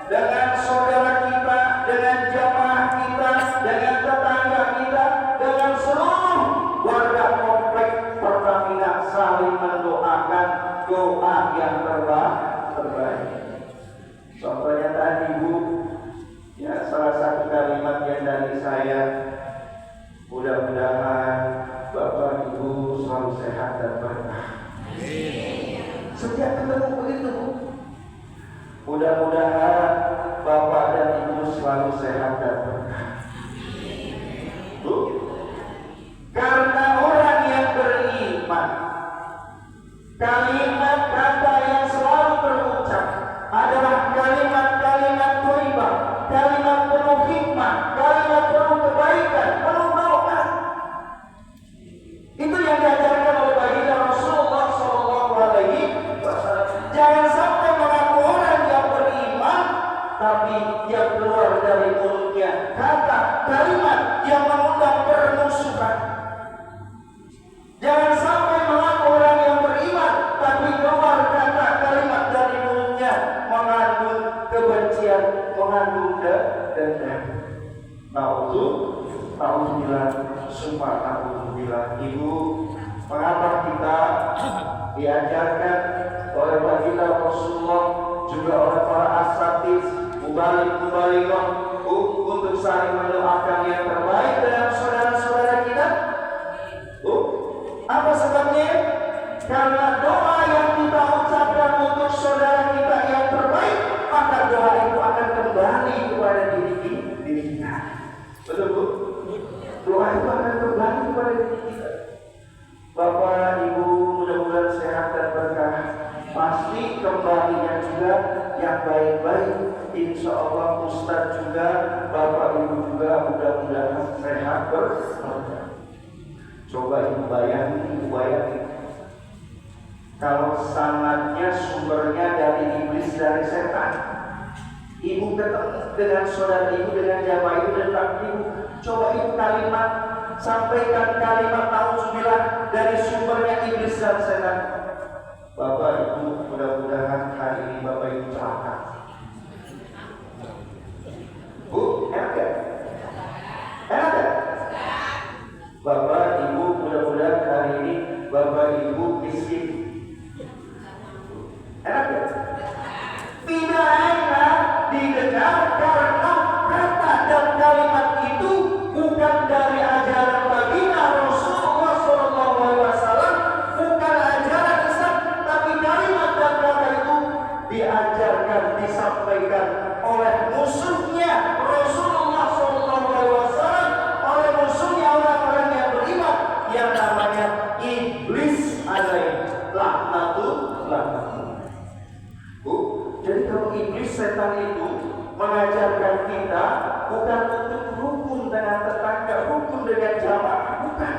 dengan saudara kita, dengan jamaah kita, dengan tetangga kita, dengan seluruh warga komplek Pertamina, saling mendoakan doa yang terbaik. Contohnya tadi Bu, ya salah satu kalimat yang dari saya, mudah-mudahan Bapak Ibu selalu sehat dan berkah. Setiap ketemu begitu Bu, mudah-mudahan Bapak dan Ibu selalu sehat dan berkah. Bu, karena orang yang beriman, kalimat kata yang selalu terucap adalah kalimat-kalimat thayyibah, kalimat penuh hikmah, kalimat penuh kebaikan, penuh doa. Itu yang diajarkan oleh baginda Rasulullah SAW. Jangan sampai mengaku orang yang beriman, tapi yang keluar dari mulutnya kata kalimat yang mengundang permusuhan. Jangan sampai mengaku orang yang beriman, tapi keluar kata kalimat dari mulutnya mengandung kebencian, mengandung dendam. Nauzubillah, sumpah alhamdulillah. Ibu, mengapa kita diajarkan oleh baginda Rasulullah, juga oleh para asatidz, mubalik-mubaligah, untuk saling mendoakan yang terbaik dalam saudara-saudara kita? Apa sebabnya? Karena doa yang kita ucapkan untuk saudara kita yang terbaik, maka doa itu akan kembali kepada diri kita. Betul Bu? Doa itu akan kembali kepada diri kita. Bapak Ibu mudah-mudahan sehat dan berkah. Pasti kembalinya juga yang baik-baik. Insya Allah Ustadz juga, Bapak Ibu juga mudah-mudahan sehat berkah. Coba Ibu bayangin. Kalau sanadnya sumbernya dari iblis, dari setan, Ibu ketemu dengan saudara Ibu, dengan jamaah Ibu dan Pak Ibu, coba Ibu sampaikan kalimat nauzubillah dari sumbernya iblis dan setan. Bapak Ibu mudah-mudahan hari ini Bapak Ibu celaka. Bu, enak gak? Enak gak? Bapak Ibu mudah-mudahan hari ini Bapak Ibu miskin. Enak gak? Tidak enak didengar karena kata dan kalimat itu bukan dari ajaran baginda Rasulullah SAW, bukan ajaran Islam, tapi kalimat dan kata itu diajarkan, disampaikan oleh musuhnya Rasulullah SAW, oleh musuhnya orang-orang yang beriman yang namanya iblis alaihi laknatullah. Jadi kalau iblis setan itu mengajarkan kita bukan untuk rukun dengan tetangga, rukun dengan jamaah, bukan.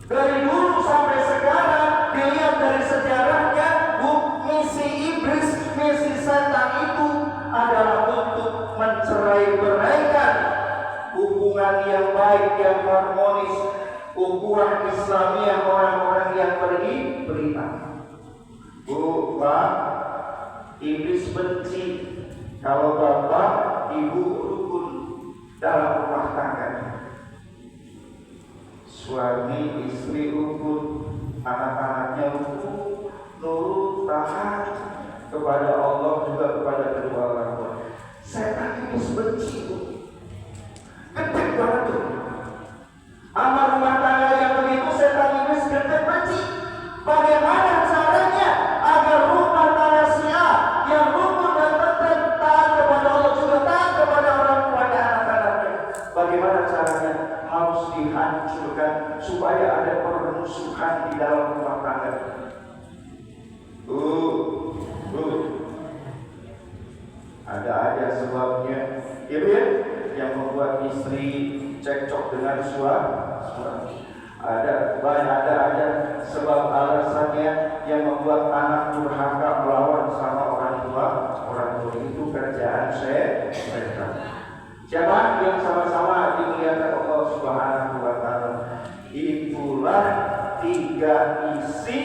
Dari dulu sampai sekarang, dilihat dari sejarahnya, misi iblis, misi setan itu adalah untuk mencerai-beraikan hubungan yang baik, yang harmonis, ukhuwah Islamiyah orang-orang yang beriman. Bu, Pak, iblis benci kalau bapak, ibu rukun dalam rumah tangga. Suami istri rukun, anak-anaknya rukun, nurut, taat kepada Allah juga kepada kedua orang tua. Setan iblis benci, Bu. Gedek banget tuh. Amal rumah tangga yang begitu setan iblis gedek benci. Bagaimana caranya agar rumah tangga si A yang rukun dan tetap taat kepada Allah juga taat kepada orang tua dan anak-anaknya? Bagaimana caranya? Harus dihancurkan supaya ada permusuhan di dalam rumah tangga. Ada aja sebabnya, ya Bu, yang membuat istri cekcok dengan suami. Ada aja sebab alasannya yang membuat anak durhaka melawan sama orang tua. Orang tua itu kerjaan setan. Siapa yang sama-sama dimuliakan Allah Subhanahu wa Ta'ala? Itulah 3 isi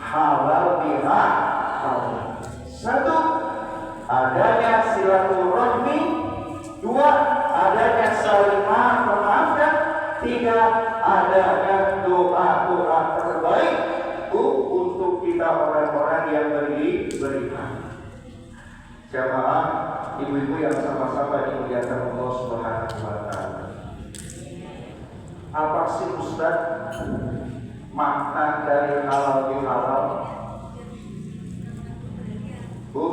halal bihalal. 1, adanya silaturahmi. 2, adanya saling memaafkan. 3, adanya doa-doa terbaik untuk kita orang-orang yang beriman. Jamaah, ibu-ibu yang sama-sama dimuliakan Allah Subhanahu wa Ta'ala. Apa sih Ustaz makna dari halal bihalal? Bu,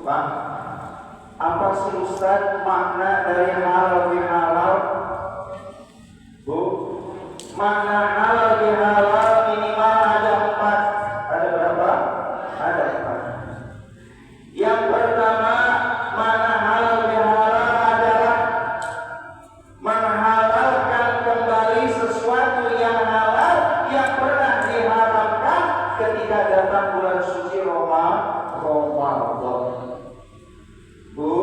Pak, apa sih Ustaz makna dari halal bihalal? Bu, makna halal bihalal minimal ada 4. Ada berapa? Ada 4. Yang pertama, makna halal bihalal adalah menghalalkan kembali sesuatu yang halal yang pernah diharamkan ketika datang bulan suci Ramadan. Bu,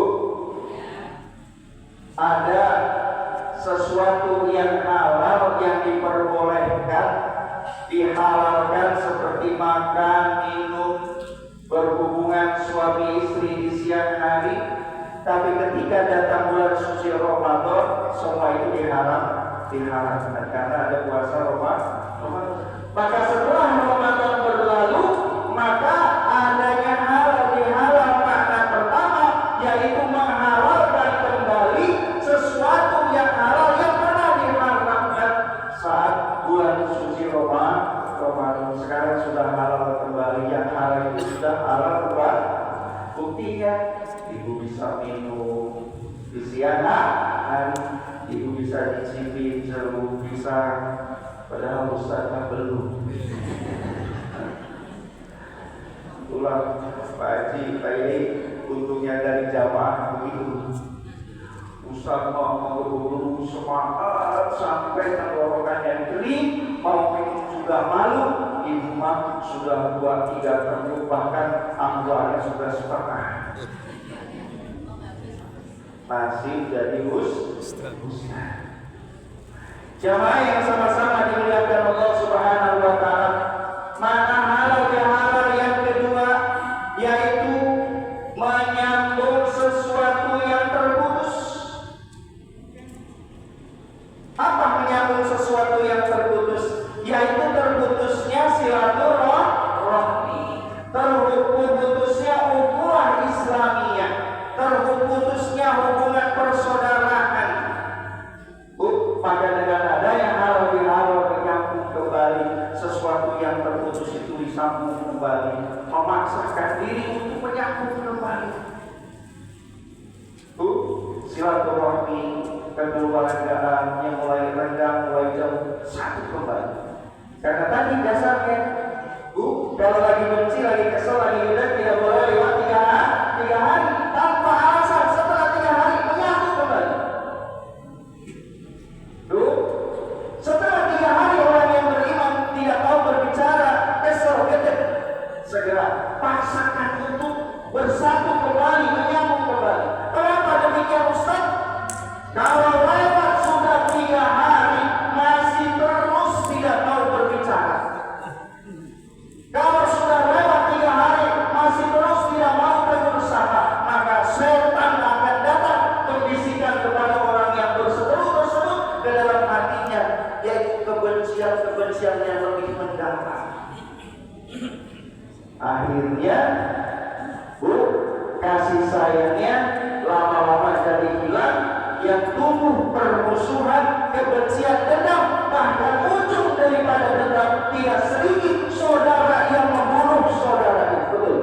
ada sesuatu yang halal yang diperbolehkan, dihalalkan seperti makan, minum, berhubungan suami istri di siang hari. Tapi ketika datang bulan suci Ramadan, semua itu diharamkan karena ada puasa Ramadan. Maka setelah Ramadan berlalu, maka adanya halal bihalal makna pertama, yaitu menghalalkan kembali sesuatu yang halal yang pernah diharamkan saat bulan suci Ramadan. Sekarang sudah halal kembali, yang halal itu sudah halal kembali. Buktinya, ibu bisa minum di siang hari, ibu bisa dicipin jeruk pisang, padahal Ustaz belum. Itulah Pak Haji, Pak Yai, untungnya dari jamaah begitu. Ustaz mau berburu semangat sampai tenggorokannya kering, mau minum juga malu. Ibu mah sudah 2-3 teguk, bahkan ambulannya sudah setengah. Masih jadi ustaz. Jamaah yang sama-sama dimuliakan Allah Subhanahu wa Ta'ala, mana halal bihalal yang kedua, yaitu menyambung sesuatu yang terputus. Apa menyambung sesuatu yang terputus? Yaitu terputusnya silaturahmi, terputusnya ukhuwah Islamiyah, terputusnya hubungan persaudaraan. Maka dengan adanya halal bihalal menyambung kembali sesuatu yang terputus itu disambung kembali, memaksakan diri untuk menyambung kembali. Silaturahmi, kekeluargaan yang mulai renggang, mulai jauh, satu kembali. Karena tadi dasarnya, kalau lagi benci, lagi kesel, lagi udah tidak boleh lewat 3 hari tanpa alasan. Setelah 3 hari menyatu kembali. Setelah 3 hari orang yang beriman bersatu kembali, menyambung kembali. Kenapa demikian Ustaz? Kalau lewat sudah 3 hari masih terus tidak mau berbicara. Kalau sudah lewat 3 hari masih terus tidak mau berusaha, maka setan akan datang membisikkan kepada orang yang berseteru tersebut ke dalam hatinya, yaitu kebencian yang lebih mendalam. Akhirnya kasih sayangnya lama-lama jadi hilang, yang tumbuh permusuhan, kebencian, dendam, bahkan ujung daripada dendam tidak sedikit saudara yang membunuh saudara itu. Betul.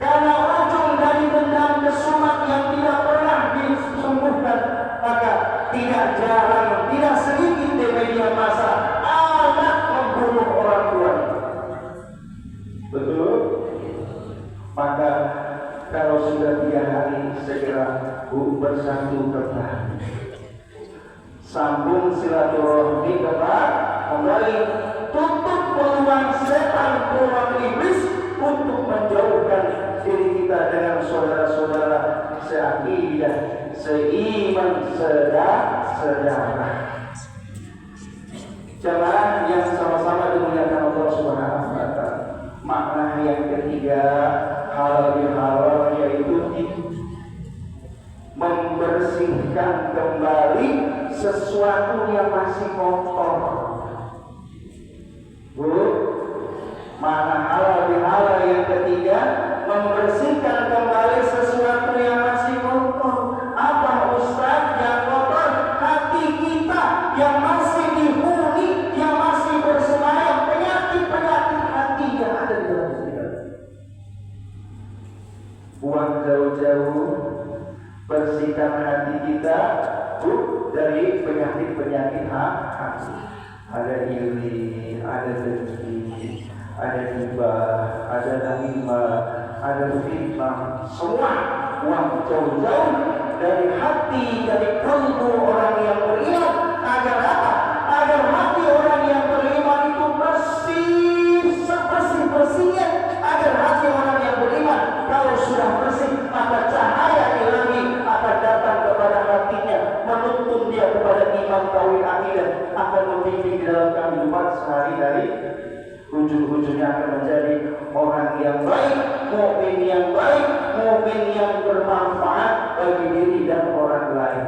Karena ujung dari dendam kesumat yang tidak pernah disembuhkan, maka tidak jarang, tidak sedikit di media massa anak membunuh orang tuanya. Betul. Maka kalau sudah 3 hari segera bersatu kembali, sambung silaturahmi kembali, tutup peluang setan, peluang iblis untuk menjauhkan diri kita dengan saudara-saudara seakidah, seiman, sedarah. Jemaah yang sama-sama dimuliakan Allah Subhanahu wa taala. Makna yang ketiga, halal bihalal, yaitu membersihkan kembali sesuatu yang masih kotor. Bu, makna halal bihalal yang ketiga, membersihkan kembali sesuatu yang masih kotor. Apa Ustaz yang kotor? Hati kita yang masih dihuni, yang masih bersemayam penyakit-penyakit hati yang ada di dalam kita. Buang jauh-jauh, bersihkan hati kita dari penyakit-penyakit hati. Ada iri, ada dengki, ada ghibah, ada namimah, ada fitnah. Semua buang jauh-jauh dari hati, dari kalbu orang yang beriman. Agar apa? Agar hati orang yang beriman itu bersih, sebersih-bersihnya. Agar hati orang yang beriman, kalau sudah bersih, maka cahaya ilahi akan datang kepada hatinya, menuntun dia kepada iman, tauhid, akidah, akan membimbing di dalam kehidupan sehari-hari. Ujung-ujungnya akan menjadi orang yang baik, mukmin yang baik, mukmin yang bermanfaat bagi diri dan orang lain.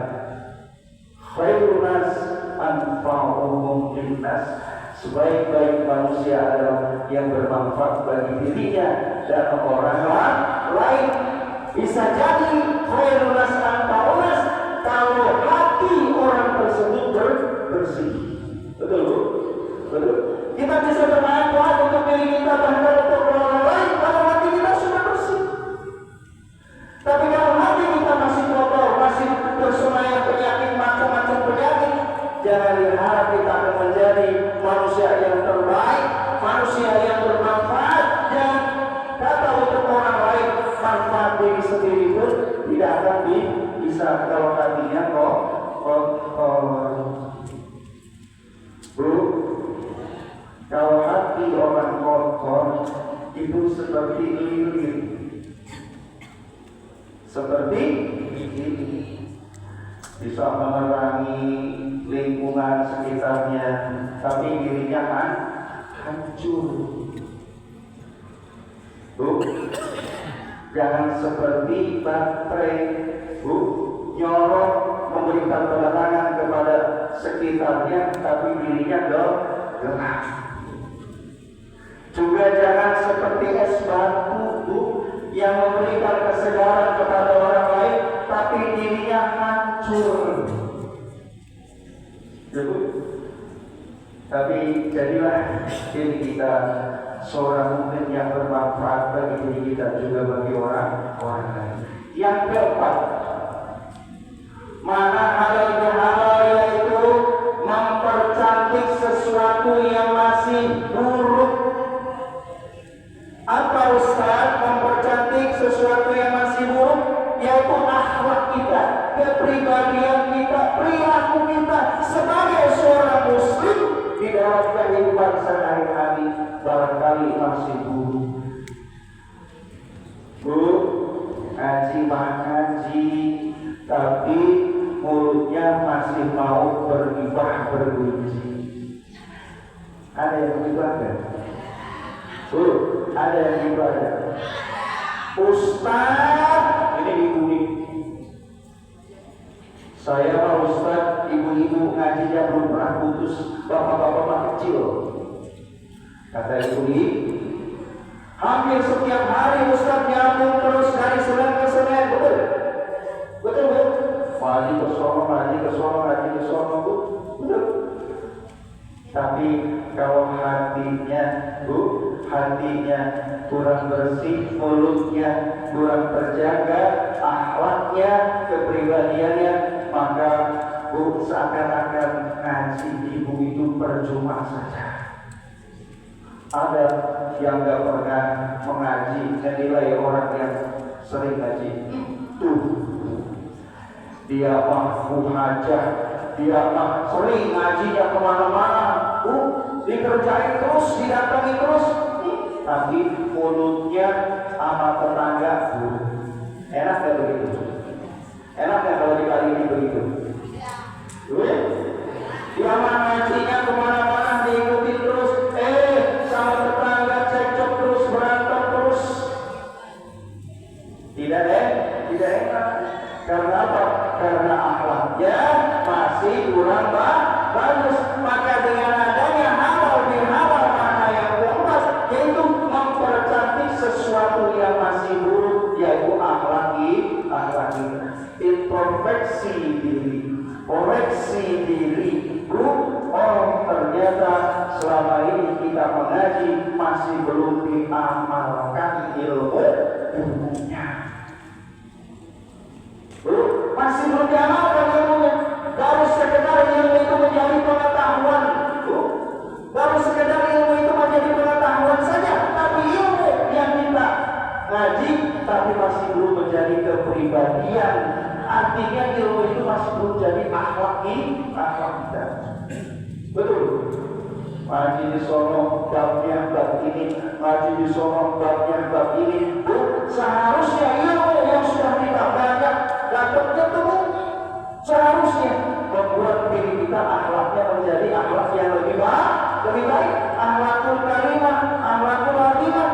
Khairun nas anfa'uhum linnas. Sebaik-baik manusia adalah yang bermanfaat bagi dirinya dan orang lain. Bisa jadi khairun nas anfa'uhum linnas kalau hati orang tersebut bersih. Betul? Betul. Kita bisa bermanfaat untuk diri kita, bahkan untuk orang lain, kalau hati kita sudah bersih. Tapi kalau hati kita masih kotor, masih bersemayam penyakit, macam-macam penyakit, jangan diharap kita akan menjadi manusia yang terbaik, manusia yang bermanfaat. Jangan kata untuk orang lain, manfaat diri sendiri pun tidak akan bisa kalau hatinya kotor. Bu, kalau hati orang kotor itu seperti lilin, seperti ini, bisa menerangi lingkungan sekitarnya, tapi dirinya hancur. Bu, jangan seperti baterai, bu, nyorot memberikan penerangan kepada sekitarnya, tapi dirinya gelap. Juga jangan seperti es batu yang memberikan kesegaran kepada orang lain, tapi dirinya hancur. Tapi jadilah diri kita seorang mukmin yang bermanfaat bagi diri kita juga bagi orang lain. Yang keempat, mana halal bihalal, yaitu mempercantik sesuatu yang masih buruk. Apa Ustaz mempercantik sesuatu yang masih buruk? Yaitu akhlak kita, kepribadian kita, perilaku kita sebagai seorang muslim di dalam kehidupan sehari-hari barangkali masih buruk. terkunci. Ada yang begitu ada? Ada yang begitu ada? Ustaz, ini ibu-ibu. Saya Pak Ustaz, ibu-ibu ngajinya belum pernah putus, bapak-bapak mah kecil. Kata ibu-ibu, hampir setiap hari Ustaz nyambung terus dari Senin ke Senin, betul? Betul, Bu? Ngaji ke sono, ngaji ke sono, ngaji ke sono, Bu. Betul. Tapi kalau hatinya, Bu, hatinya kurang bersih, mulutnya kurang terjaga, akhlaknya, kepribadiannya, maka Bu, seakan-akan ngaji ibu itu percuma saja. Ada yang gak pernah mengaji menilai orang yang sering ngaji. Tuh, dia mah muhajah, dia mah sering ngajinya kemana-mana. Dikerjain terus, didatangi terus, tapi mulutnya sama tetangga buruk. Enak gak begitu? Enak gak kalau dikali ini begitu? Dia mah ngajinya kemana-mana, diikuti terus, sama tetangga cekcok terus, berantem terus. Tidak enak. Karena apa? Karena akhlaknya masih kurang bagus. Maka dengan adanya halal bihalal mana yang keempat, yaitu mempercantik sesuatu yang masih buruk, yaitu akhlak introspeksi diri, koreksi diri. Ternyata selama ini kita mengaji masih belum diamalkan ilmunya. Masih belum diamalkan ilmunya. Baru sekedar ilmu itu menjadi pengetahuan. Baru sekedar ilmu itu menjadi pengetahuan saja. Tapi ilmu yang kita ngaji tapi masih belum menjadi kepribadian. Artinya ilmu itu masih belum jadi akhlak kita. Betul. Ngaji di sono babnya bab ini, ngaji di sono babnya bab ini. Seharusnya ilmu yang sudah kita banyak dapatnya tuh seharusnya membuat diri kita akhlaknya menjadi akhlak yang lebih baik, akhlakul karimah, akhlakul adimah.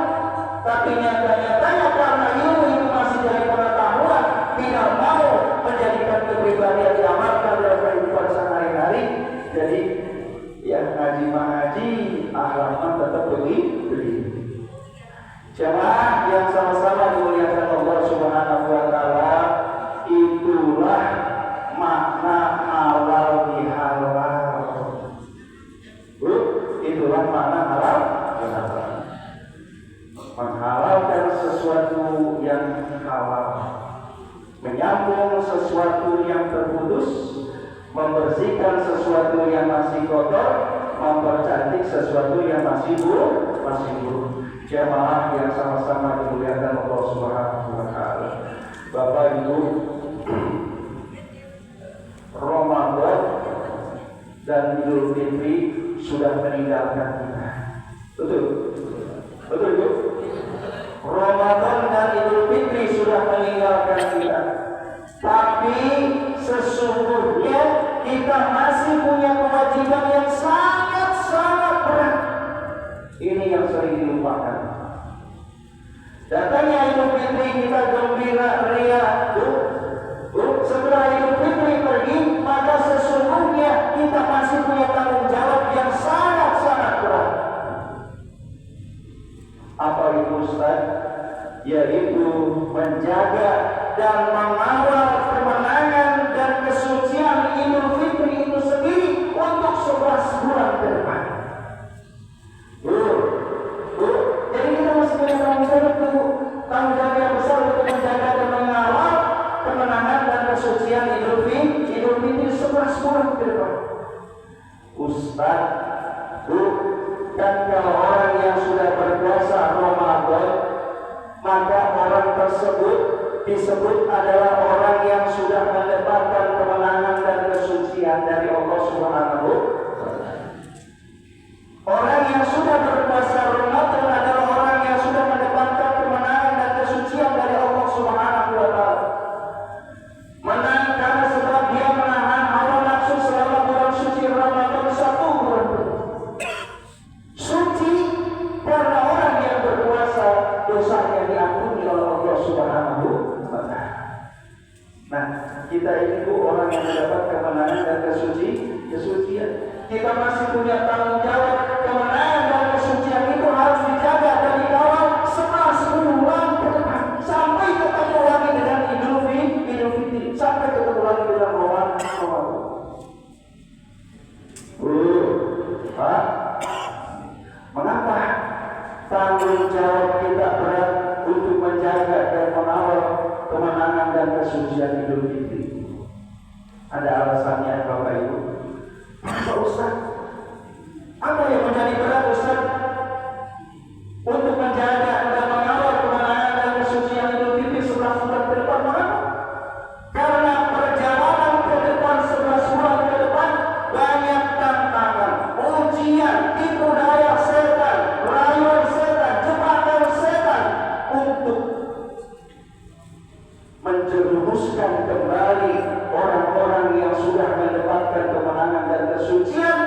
Tapi nyata-nyatanya karena ilmu itu masih jadi pengetahuan, tidak mau menjadikan kepribadian diamalkan dalam kehidupan sehari-hari. Jadi ya ngaji akhlaknya tetap begitu. Jemaah yang sama-sama dimuliakan Allah Subhanahu wa taala, itulah makna halal bihalal. Itulah makna halal bihalal. Menghalalkan sesuatu yang halal, menyambung sesuatu yang terputus, membersihkan sesuatu yang masih kotor, mempercantik sesuatu yang masih buruk. Jemaah yang sama-sama dimuliakan Allah Subhanahu wa taala. Bapak Ibu, Ramadan dan Idul Fitri sudah meninggalkan kita. Betul? Betul, Bu? Ramadan dan Idul Fitri sudah meninggalkan kita. Tapi sesungguhnya kita masih punya kewajiban yang sangat berat. Ini yang sering dilupakan. Datangnya Idul Fitri kita gembira, ria. Setelah Idul Fitri pergi, maka sesungguhnya kita masih punya tanggung jawab yang sangat berat. Apa itu, Ustaz? Yaitu menjaga dan mengawal kemenangan dan kesucian Idul Fitri itu sendiri untuk 11 bulan ke depan. Jadi kita masih punya tanggung jawab yang besar untuk menjaga dan mengawal kemenangan dan kesucian Idul Fitri 11 bulan ke depan. Ustaz, kan kalau orang yang sudah berpuasa Ramadan, maka orang tersebut disebut adalah orang yang sudah mendapatkan kemenangan dan kesucian dari Allah Subhanahu wa taala. Orang yang sudah berpuasa Ramadan adalah orang yang sudah mendapatkan kemenangan dan kesucian dari Allah Subhanahu wa taala. Menang karena sebab dia menahan hawa nafsu selama bulan suci Ramadan kita ini Bu orang yang mendapat kemenangan dan kesucian. Kita masih punya tanggung jawab. Kemenangan dan kesucian itu harus dijaga dan dikawal selama 10 bulan ke depan sampai ketemu lagi dengan Idul Fitri, sampai ketemu lagi dengan Ramadan. Mengapa tanggung jawab kita berat untuk menjaga dan mengawal kemenangan dan kesucian Idul Fitri? Ada alasannya Bapak Ibu. Apa Ustaz? Apa yang menjadi berat Ustaz untuk menjaga dan mengawal kemenangan dan kesucian Idul Fitri 11 bulan ke depan? Mengapa? Karena perjalanan ke depan 11 bulan ke depan banyak tantangan, ujian, tipu daya setan, rayuan setan, jebakan setan untuk menjerumuskan kembali orang-orang yang sudah mendapatkan kemenangan dan kesucian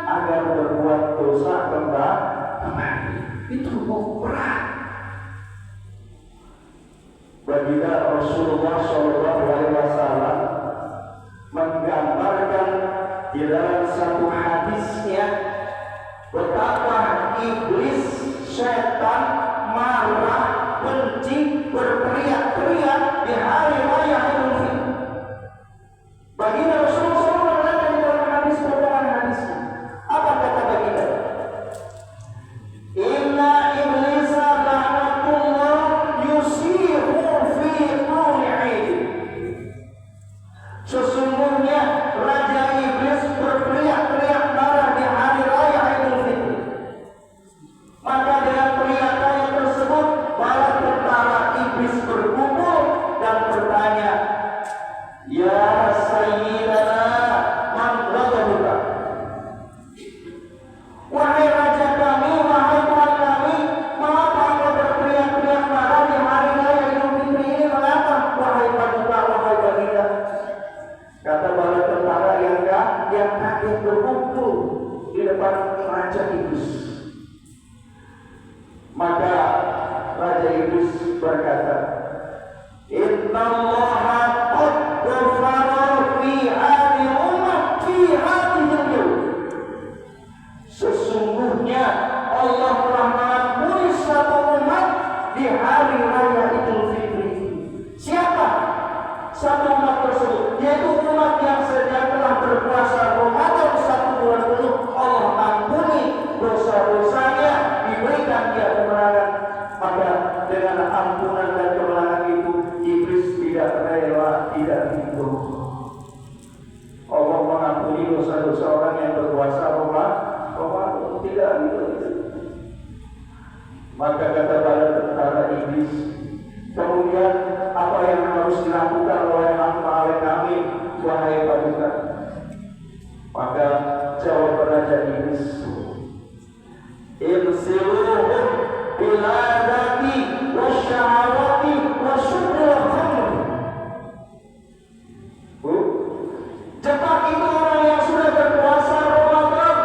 agar berbuat dosa kembali. Itu berat. Baginda Rasulullah SAW menggambarkan di dalam satu hadisnya betapa iblis, setan marah, benci, berteriak-teriak di hari raya Idul Fitri. Baginda Rasulullah SAW mengatakan di dalam hadis potongan hadisnya, apa kata baginda? Inna iblisa la'natullah yusihu fi tuli 'aid. Sesungguhnya Raja Iblis berteriak-teriak marah di hari raya Idul Fitri. Maka dengan teriakannya tersebut para tentara iblis berkumpul dan bertanya, Ya Sayyidana man ghadabuka? Wahai Raja kami, wahai Tuhan kami, mengapa engkau berteriak-teriak marah di hari raya Idul Fitri ini? Mengapa? Wahai Paduka, wahai Baginda. Kata para tentara yang kaget berkumpul di depan Raja Iblis. Maka Raja Iblis berkata, Innallaha qad ghafara fi hadhihi ummah fi hadhihi al-yawm. Sesungguhnya Allah telah mengampuni satu umat di hari raya Idul Fitri. Siapa satu umat tersebut? Yaitu umat yang sejak telah berpuasa Ramadan 1 bulan penuh, Allah ampuni dosa-dosanya, diberikan dia kemenangan. Maka dengan ampunan dan kemenangan itu iblis tidak rela, tidak ridho. Allah mengampuni dosa-dosa orang yang berpuasa Ramadan tidak ridho. Maka kata para tentara iblis, kemudian apa yang harus dilakukan oleh kami, wahai Paduka? Maka jawab Raja Iblis, Irsiluhum biladati wasyahawati wasyukril khamr. Jebak itu orang yang sudah berpuasa Ramadan,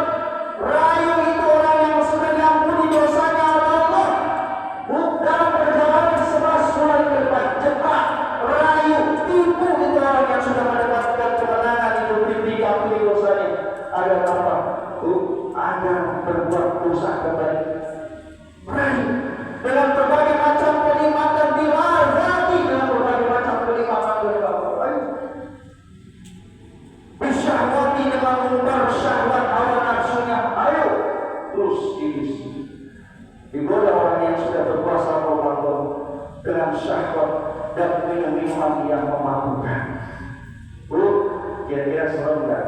rayu itu orang yang sudah diampuni dosanya oleh Allah. Dalam perjalanan 11 bulan ke depan, jebak, rayu, tipu itu orang yang sudah mendapatkan kemenangan Idul Fitri, diampuni dosanya. Agar apa? Agar berbuat dosa kembali. Rayu dengan berbagai macam kenikmatan dilazati, dengan berbagai macam kenikmatan rayu. Bisyahwati dengan mengumbar syahwat hawa nafsunya. Ayo terus iblis digoda orang yang sudah berpuasa Ramadan dengan syahwat dan minuman yang memabukkan. Kira-kira serem enggak?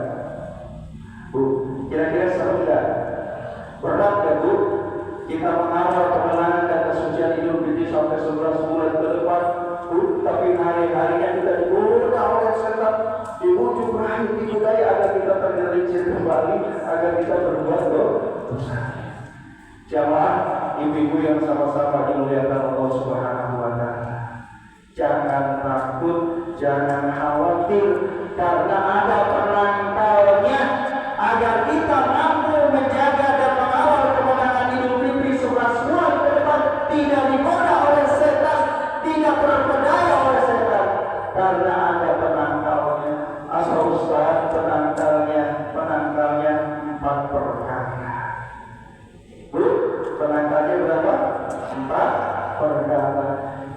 Kira-kira serem enggak? Berat ya kita mengawal kemenangan dan kesucian Idul Fitri sampai 11 bulan ke depan. Tapi hari-harinya kita digoda oleh setan, dibujuk rayu, dibudaya agar kita tergelincir kembali, agar kita berbuat dosa. Jamaah ibu-ibu yang sama-sama dimuliakan Allah Subhanahu wa Ta'ala, jangan takut, jangan khawatir, karena ada penangkalnya agar kita mampu menjaga dan mengawal kemenangan Idul Fitri 11 bulan ke depan, tidak digoda oleh setan, tidak terpedaya oleh setan, karena ada penangkal perkara.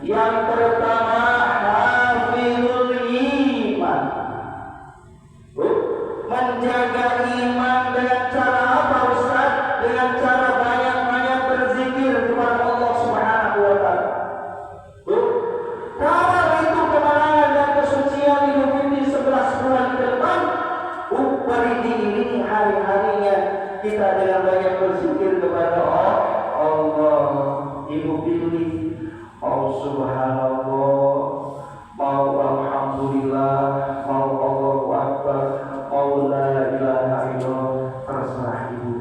Yang pertama, hafizul iman. Menjaga iman dengan cara apa Ustaz? Dengan cara banyak-banyak berzikir kepada Allah Subhanahu wa taala. Kalau itu kemenangan dan kesucian hidup ini 11 bulan ke depan, mari diiringi hari-harinya kita dengan banyak berzikir kepada Allah. Ibu pilih mau subhanallah, mau alhamdulillah, mau Allahu akbar, mau la ilaha illallah, terserah ibu.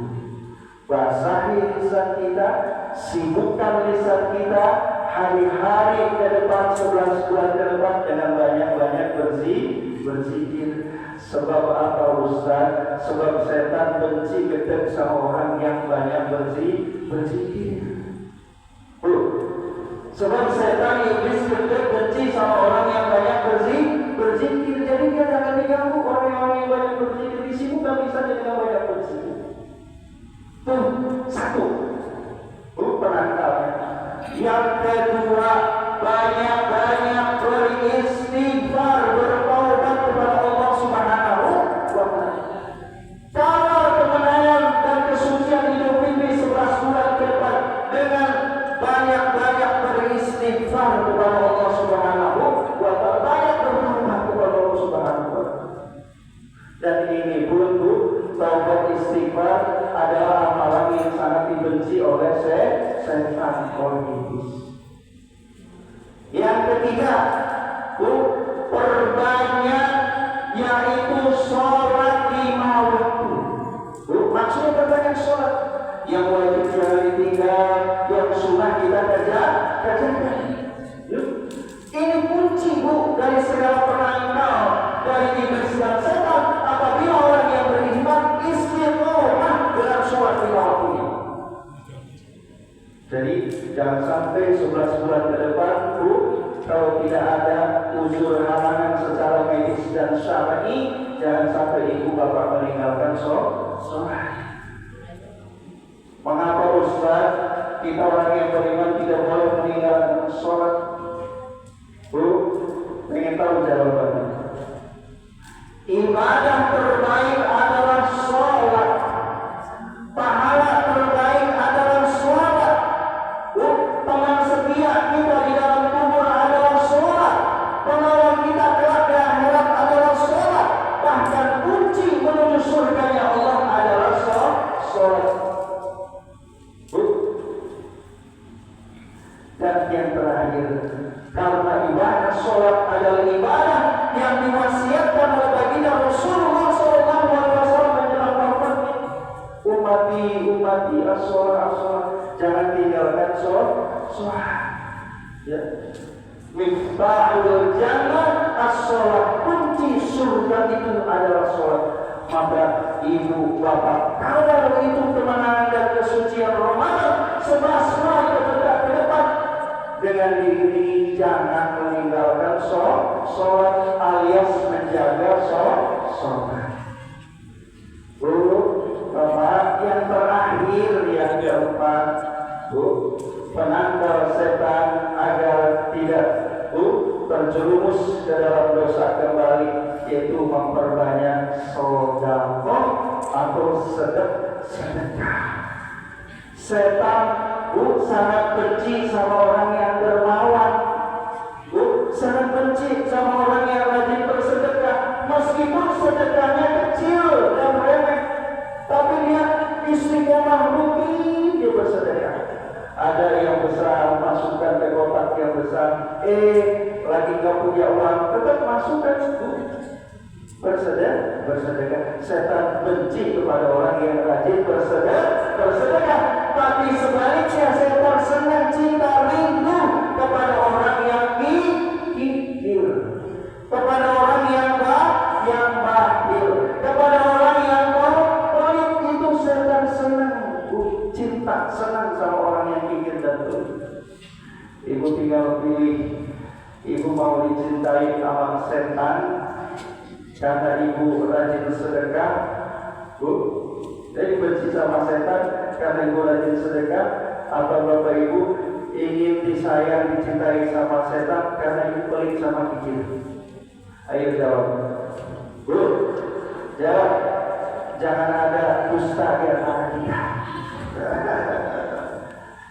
Basahi lisan kita, sibukkan lisan kita hari-hari ke depan, 11 bulan ke depan dengan banyak-banyak berzikir. Sebab apa Ustaz? Sebab setan benci gedek sama orang yang banyak berzikir. Sebab setan iblis gedek benci sama orang yang banyak berzikir. Jadi dia jangan diganggu orang-orang yang banyak berzikir. Disibukkan lisannya dengan banyak berzikir. Tuh, satu. Penangkalnya. Yang kedua, banyak-banyak beristighfar, bertaubat kepada Allah Subhanahu wa taala. Cara kemenangan dan kesucian hidup ini 11 bulan ke depan dengan banyak-banyak beristighfar kepada Allah Subhanahu wa taala, banyak bertaubat kepada Allah Subhanahu wa taala. Dan ini pun taubat istighfar adalah amalan yang sangat dibenci oleh setan iblis. Yang ketiga, perbanyak yaitu sholat 5 waktu. Maksudnya perbanyak sholat. Yang wajib jangan ditinggal, yang sunnah kita kerjakan. Ini kunci dari segala penangkal dari iblis dan setan. Apabila orang yang beriman istiqomah dengan sholat 5 waktunya. Jadi jangan sampai 11 bulan ke depan kalau tidak ada uzur halangan secara medis dan syar'i, jangan sampai ibu bapak meninggalkan sholat. Mengapa Ustaz kita orang yang beriman tidak boleh meninggalkan sholat? Pengen tahu jawabannya? Ibadah terbaik adalah sholat. Pahala terbaik adalah sholat. Teman setia kita di dalam kubur adalah sholat. Penolong kita kelak di akhirat adalah sholat. Bahkan kunci menuju surganya Allah adalah sholat. Dan yang terakhir, karena ibadah sholat adalah ibadah yang diwasiatkan oleh baginda Rasulullah SAW menjelang wafatnya. Umati as-sholat, jangan tinggalkan sholat. Ya. Miftahul jannah as-sholat, kunci surga itu adalah sholat. Maka ibu bapak, kalau itu kemenangan dan kesucian Ramadan 11 bulan ke depan, dengan diri jangan meninggalkan sholat alias menjaga sholat. Bapak, yang terakhir yang keempat, penangkal setan agar tidak terjerumus ke dalam dosa kembali, yaitu memperbanyak sedekah atau sedekah. Setan sangat benci sama orang yang dermawan, sangat benci sama orang yang rajin bersedekah, meskipun sedekahnya kecil dan remeh, tapi dia istiqomah rutin dia bersedekah. Ada yang besar masukkan ke kotak yang besar, lagi nggak punya uang tetap masukkan bersedekah. Setan benci kepada orang yang rajin bersedekah. Tapi sebaliknya setan senang cinta rindu kepada orang yang kikir, kepada orang yang bakhil, kepada orang yang pelit. Itu setan senang cinta, senang sama orang yang kikir dan pelit. Ibu tinggal pilih, ibu mau dicintai sama setan karena ibu rajin sedekah, jadi benci sama setan karena ibu rajin sedekah, atau bapak ibu ingin disayang, dicintai sama setan karena ini pelit sama kikir? Ayo jawab. Bu, jawab. Jangan ada dusta di antara kita.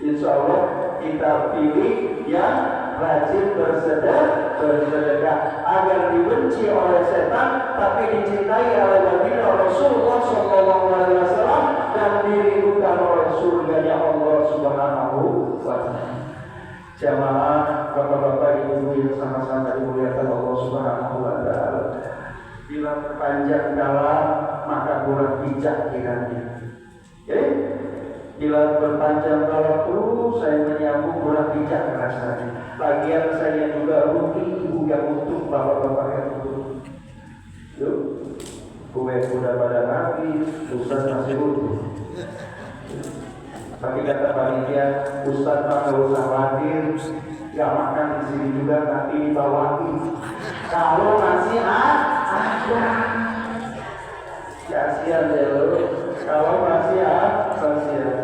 Insya Allah kita pilih yang rajin bersedekah agar dibenci oleh setan tapi dicintai oleh baginda Rasulullah SAW dan dirindukan oleh surganya Allah Subhanahu wa Ta'ala. Jamaah, bapak-bapak, ibu-ibu yang sama-sama dimuliakan Allah Subhanahu wa Ta'ala. Bila panjang dalam maka kurang bijak kiranya. Bila berpanjang dalam terus saya menyambung kurang bijak rasanya. Lagian saya juga rugi ibu yang utuh, bapak-bapak yang utuh. Yuk, kue udah pada habis, Ustaz masih utuh. Tapi kata panitia, Ustaz mah nggak usah khawatir, nggak makan di sini juga nanti dibawain. Kalau masih ada, kasihan ya lo. Kalau masih kasihan.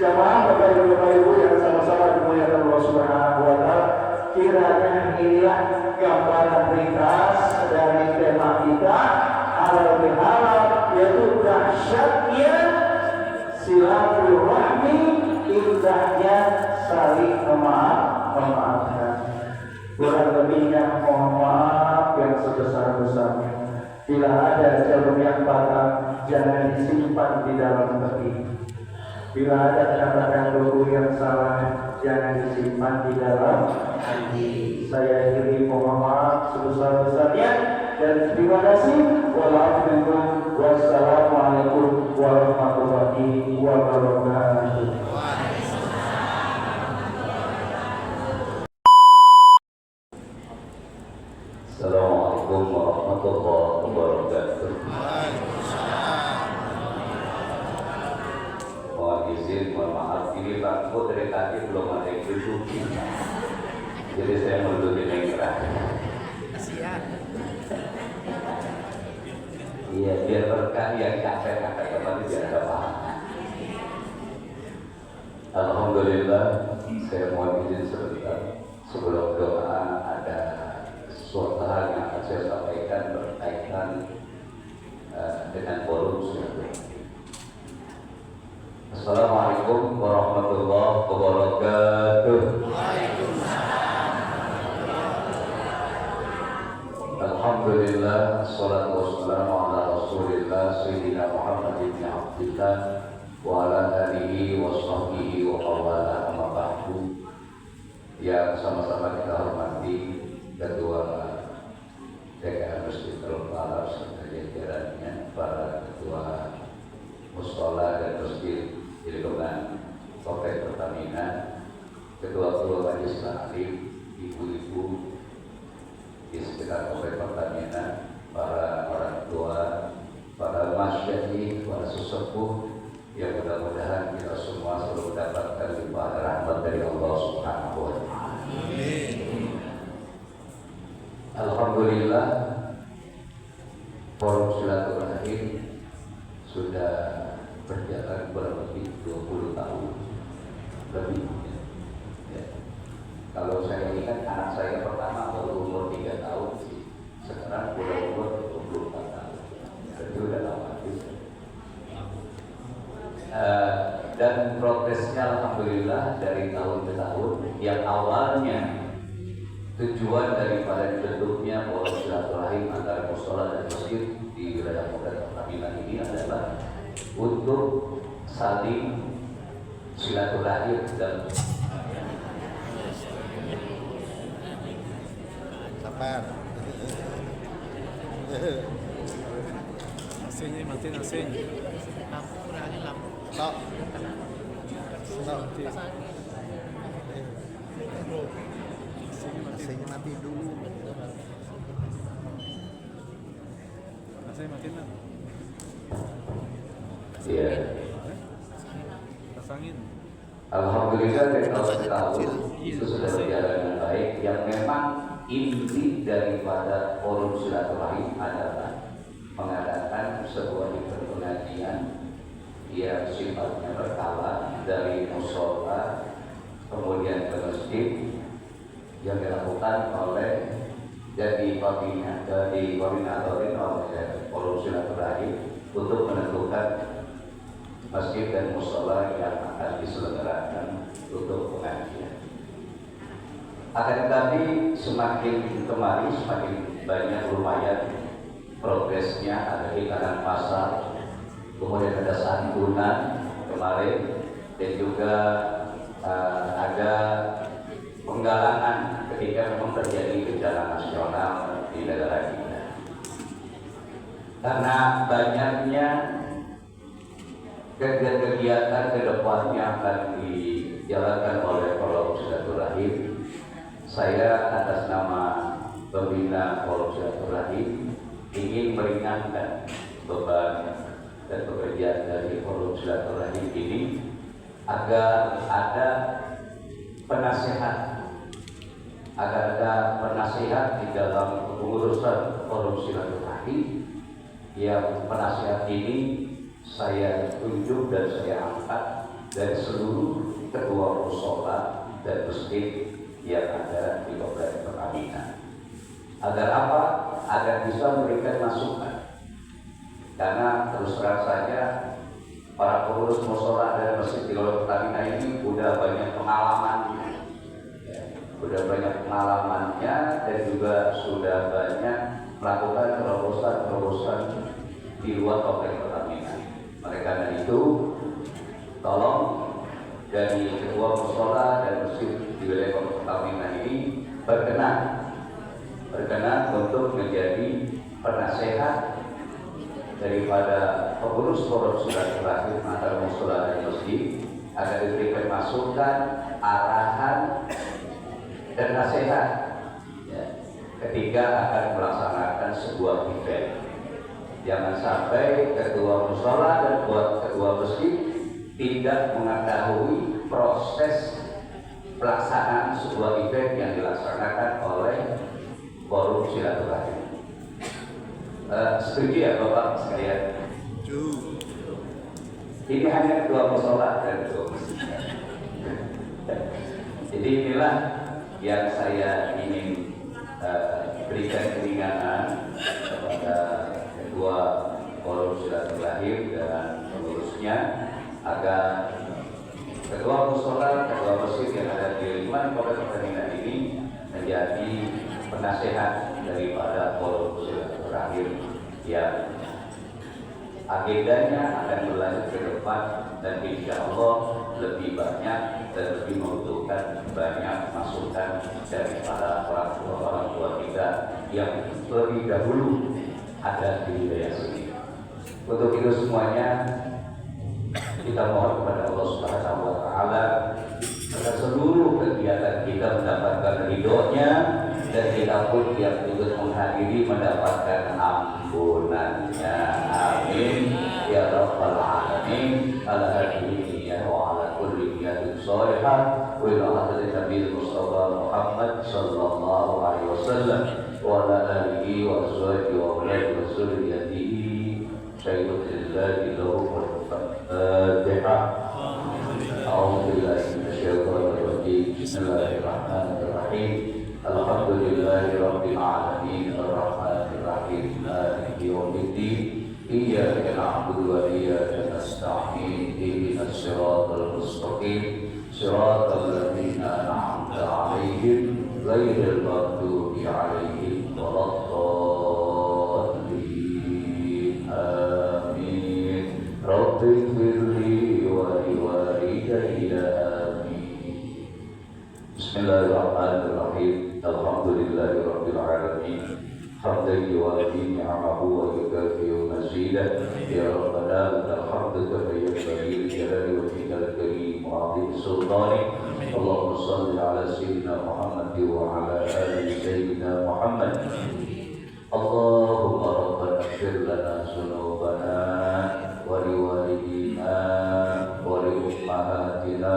Jamaah bapak ibu yang sama-sama dimuliakan Allah Subhanahu wa Ta'ala, kiranya inilah gambaran ringkas dari tema kita halal bihalal, yaitu dahsyatnya silaturahmi, indahnya saling memaafkan. Kurang lebihnya mohon maaf yang sebesar-besarnya. Bila ada jarum yang patah, jangan disimpan di dalam hati. Bila ada kata-kata guru yang salah, jangan disimpan di dalam hati. Saya akhiri mohon maaf sebesar-besarnya dan terima kasih. Wassalamualaikum warahmatullahi wabarakatuh. Assalamualaikum warahmatullahi wabarakatuh. Mohon izin, mohon maaf, ini bangku dari tadi belum ada yang duduk, jadi saya mundur di lengkap. Iya, biar berkah yang capek angkat kembali biar ada pahala. Alhamdulillah, saya mohon izin sebentar sebelum doa ada sesuatu hal yang akan saya sampaikan berkaitan dengan forum silaturahmi. Assalamualaikum warahmatullahi wabarakatuh. Alhamdulillah, assalatu wassalamu ala rasulillah Sayyidina Muhammad ibn Abdillah wa ala alihi wa sahbihi wa qawala amma ba'du. Yang sama-sama kita hormati Ketua DKM Masjid Al-Falah serta jajarannya, para ketua musola dan masjid di lingkungan Komplek Pertamina, ketua-ketua majelis taklim, ibu-ibu di sekitar Komplek Pertamina, para orang tua, para masyayikh, para sesepuh, yang mudah-mudahan kita semua selalu mendapatkan limpahan rahmat dari Allah Subhanahu wa Ta'ala. Alhamdulillah, forum silaturahmi sudah berjalan kurang lebih 20 tahun lebih. Ya. Kalau saya ingat anak saya pertama baru umur 3 tahun sih, sekarang udah umur 24 tahun. Jadi udah lama juga. Dan progresnya alhamdulillah dari tahun ke tahun, yang awalnya tujuan daripada dibentuknya forum silaturahim antara musola dan masjid di wilayah Komplek Pertamina ini adalah untuk saling silaturahim dan sabar. Asinnya mati asin. Lampu kurangin lampu. Stop. Stop. Asinnya mati dulu. Asinnya mati lah. ya. Pasangin. Alhamdulillah dari tahun ke tahun itu sudah berjalan dengan baik. Yang memang inti daripada forum silaturahim adalah mengadakan sebuah event pengajian yang sifatnya berkala dari musola kemudian ke masjid yang dilakukan oleh dikoordinatorin oleh Forum Silaturahim untuk menentukan masjid dan musola yang akan diselenggarakan untuk pengajian. Akan tetapi semakin kemari semakin banyak lumayan progresnya, ada iklan pasar, kemudian ada santunan kemarin, dan juga ada penggalangan ketika memang terjadi bencana nasional di negara kita. Karena banyaknya kegiatan ke depan yang akan dijalankan oleh Forum Silaturahim, saya atas nama pembina Forum Silaturahim ingin meringankan beban dan pekerjaan dari Forum Silaturahim ini agar ada penasihat di dalam pengurusan Forum Silaturahim, yang penasihat ini saya tunjuk dan saya angkat dari seluruh ketua musola dan masjid yang ada di Kabupaten Pertamina. Agar apa? Agar bisa memberikan masukan. Karena terus terang saja para pengurus musola dan masjid di Kabupaten Pertamina ini sudah banyak pengalamannya, dan juga sudah banyak melakukan terobosan di luar Kabupaten Pertamina. Oleh karena itu, tolong dari ketua musola dan masjid di wilayah Kabupaten Pertamina ini berkenan untuk menjadi penasehat daripada pengurus Forum Silaturahim antara musola dan masjid, agar diberikan masukan, arahan, dan nasihat ketika akan melaksanakan sebuah event. Jangan sampai ketua musola dan ketua masjid tidak mengetahui proses pelaksanaan sebuah event yang dilaksanakan oleh Forum Silaturahim. Setuju ya Bapak sekalian? Ini hanya ketua musola dan ketua masjid. Jadi inilah yang saya ingin berikan keringanan kepada ketua Forum Silaturahim dan pengurusnya, agar ketua musola, ketua masjid yang ada di lingkungan Kabupaten Pertamina ini menjadi penasehat daripada Forum Silaturahim yang agendanya akan berlanjut ke depan, dan insya Allah lebih banyak dan lebih membutuhkan banyak masukan dari para orang tua kita yang lebih dahulu ada di wilayah sini. Untuk itu semuanya kita mohon kepada Allah Subhanahu wa Ta'ala agar seluruh kegiatan kita mendapatkan ridho-Nya, dan kita pun yang ikut menghadiri mendapatkan ampunannya. Amin ya rabbal alamin. Alhamdulillah wa ala kulli niyatin shalihah wa ila hadratin Nabi Mustafa Muhammad sallallahu alaihi wasallam wa ala alihi wa azwajihi wa auladihi wa dzurriyyatihi sayyidil lahu al-Fatihah. A'udzu billahi minasyaitonir rajim. Bismillahirrahmanirrahim. Alhamdulillahi rabbil alamin arrahmanir rahim maliki yaumiddin iyyaka na'budu wa iyyaka nasta'in ihdinas siratal mustaqim siratal ladzina an'amta 'alaihim ghairil maghdubi 'alaihim waladdallin. Amin. Rabbighfirli wa liwalidayya. Amin. Bismillahirrahmanirrahim. Alhamdulillahi rabbil alamin. Hamdan yuwafi ni'amahu wa yukafi'u mazidah. Ya Rabbana lakal hamdu kama yanbaghi li jalali wajhikal karim wa 'azimi sultanik. Allahumma shalli ala sayyidina Muhammad wa ala ali sayyidina Muhammad. Allahumma rabbana ighfir lana dzunubana wa liwalidina wa li ummahatina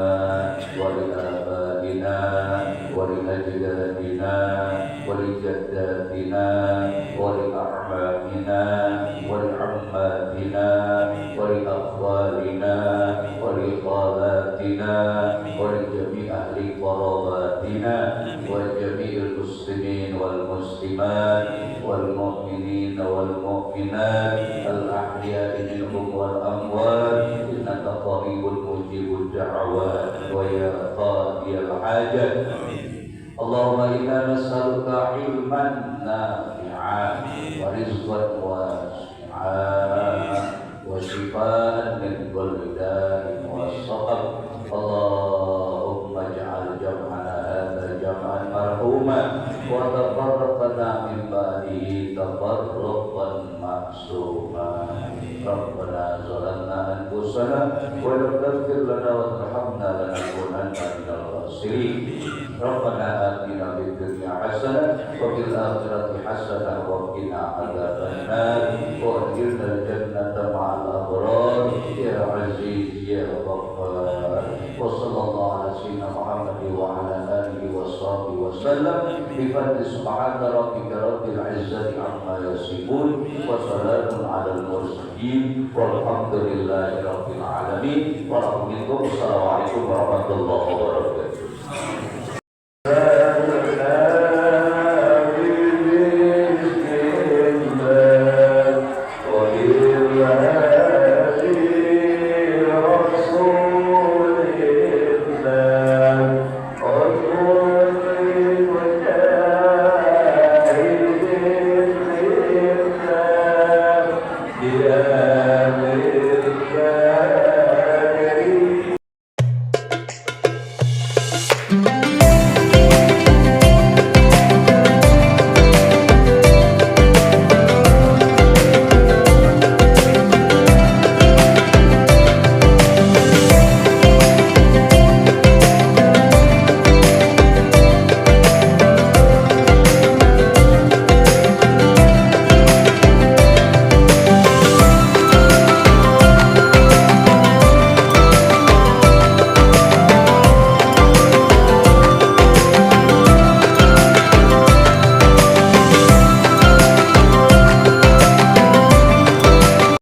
wa li abaina wa li ajdadina wa li jaddatina wa li a'mamina wa li ammatina wa li akhwalina wa li khalatina wa li jami' ahli وجميع المسلمين والمسلمات والمؤمنين والمؤمنات الأحياء منهم والأموات إنك قريب مجيب الدعوات ويا قاضي الحاجات. اللهم إنا نسألك علما نافعا ورزقا واسعا وشفاء من كل داء وسقم. اللهم اجعل جمعنا هذا جمعا مرحوما وتفرقنا من بعده تفرقا معصوما. ربنا ظلمنا أنفسنا ولم تغفر لنا وترحمنا لنكونن من الخاسرين. ربنا آتنا في الدنيا حسنة وفي الآخرة حسنة وقنا عذاب النار وأدخلنا الجنة مع الأبرار يا عزيز يا غفار. وصلى الله على سيدنا محمد وعلى آله وصحبه وسلم بفضل سبحان ربك رب العزة عما يصفون وسلام على المرسلين والحمد لله رب العالمين. Assalamualaikum warahmatullahi wabarakatuh.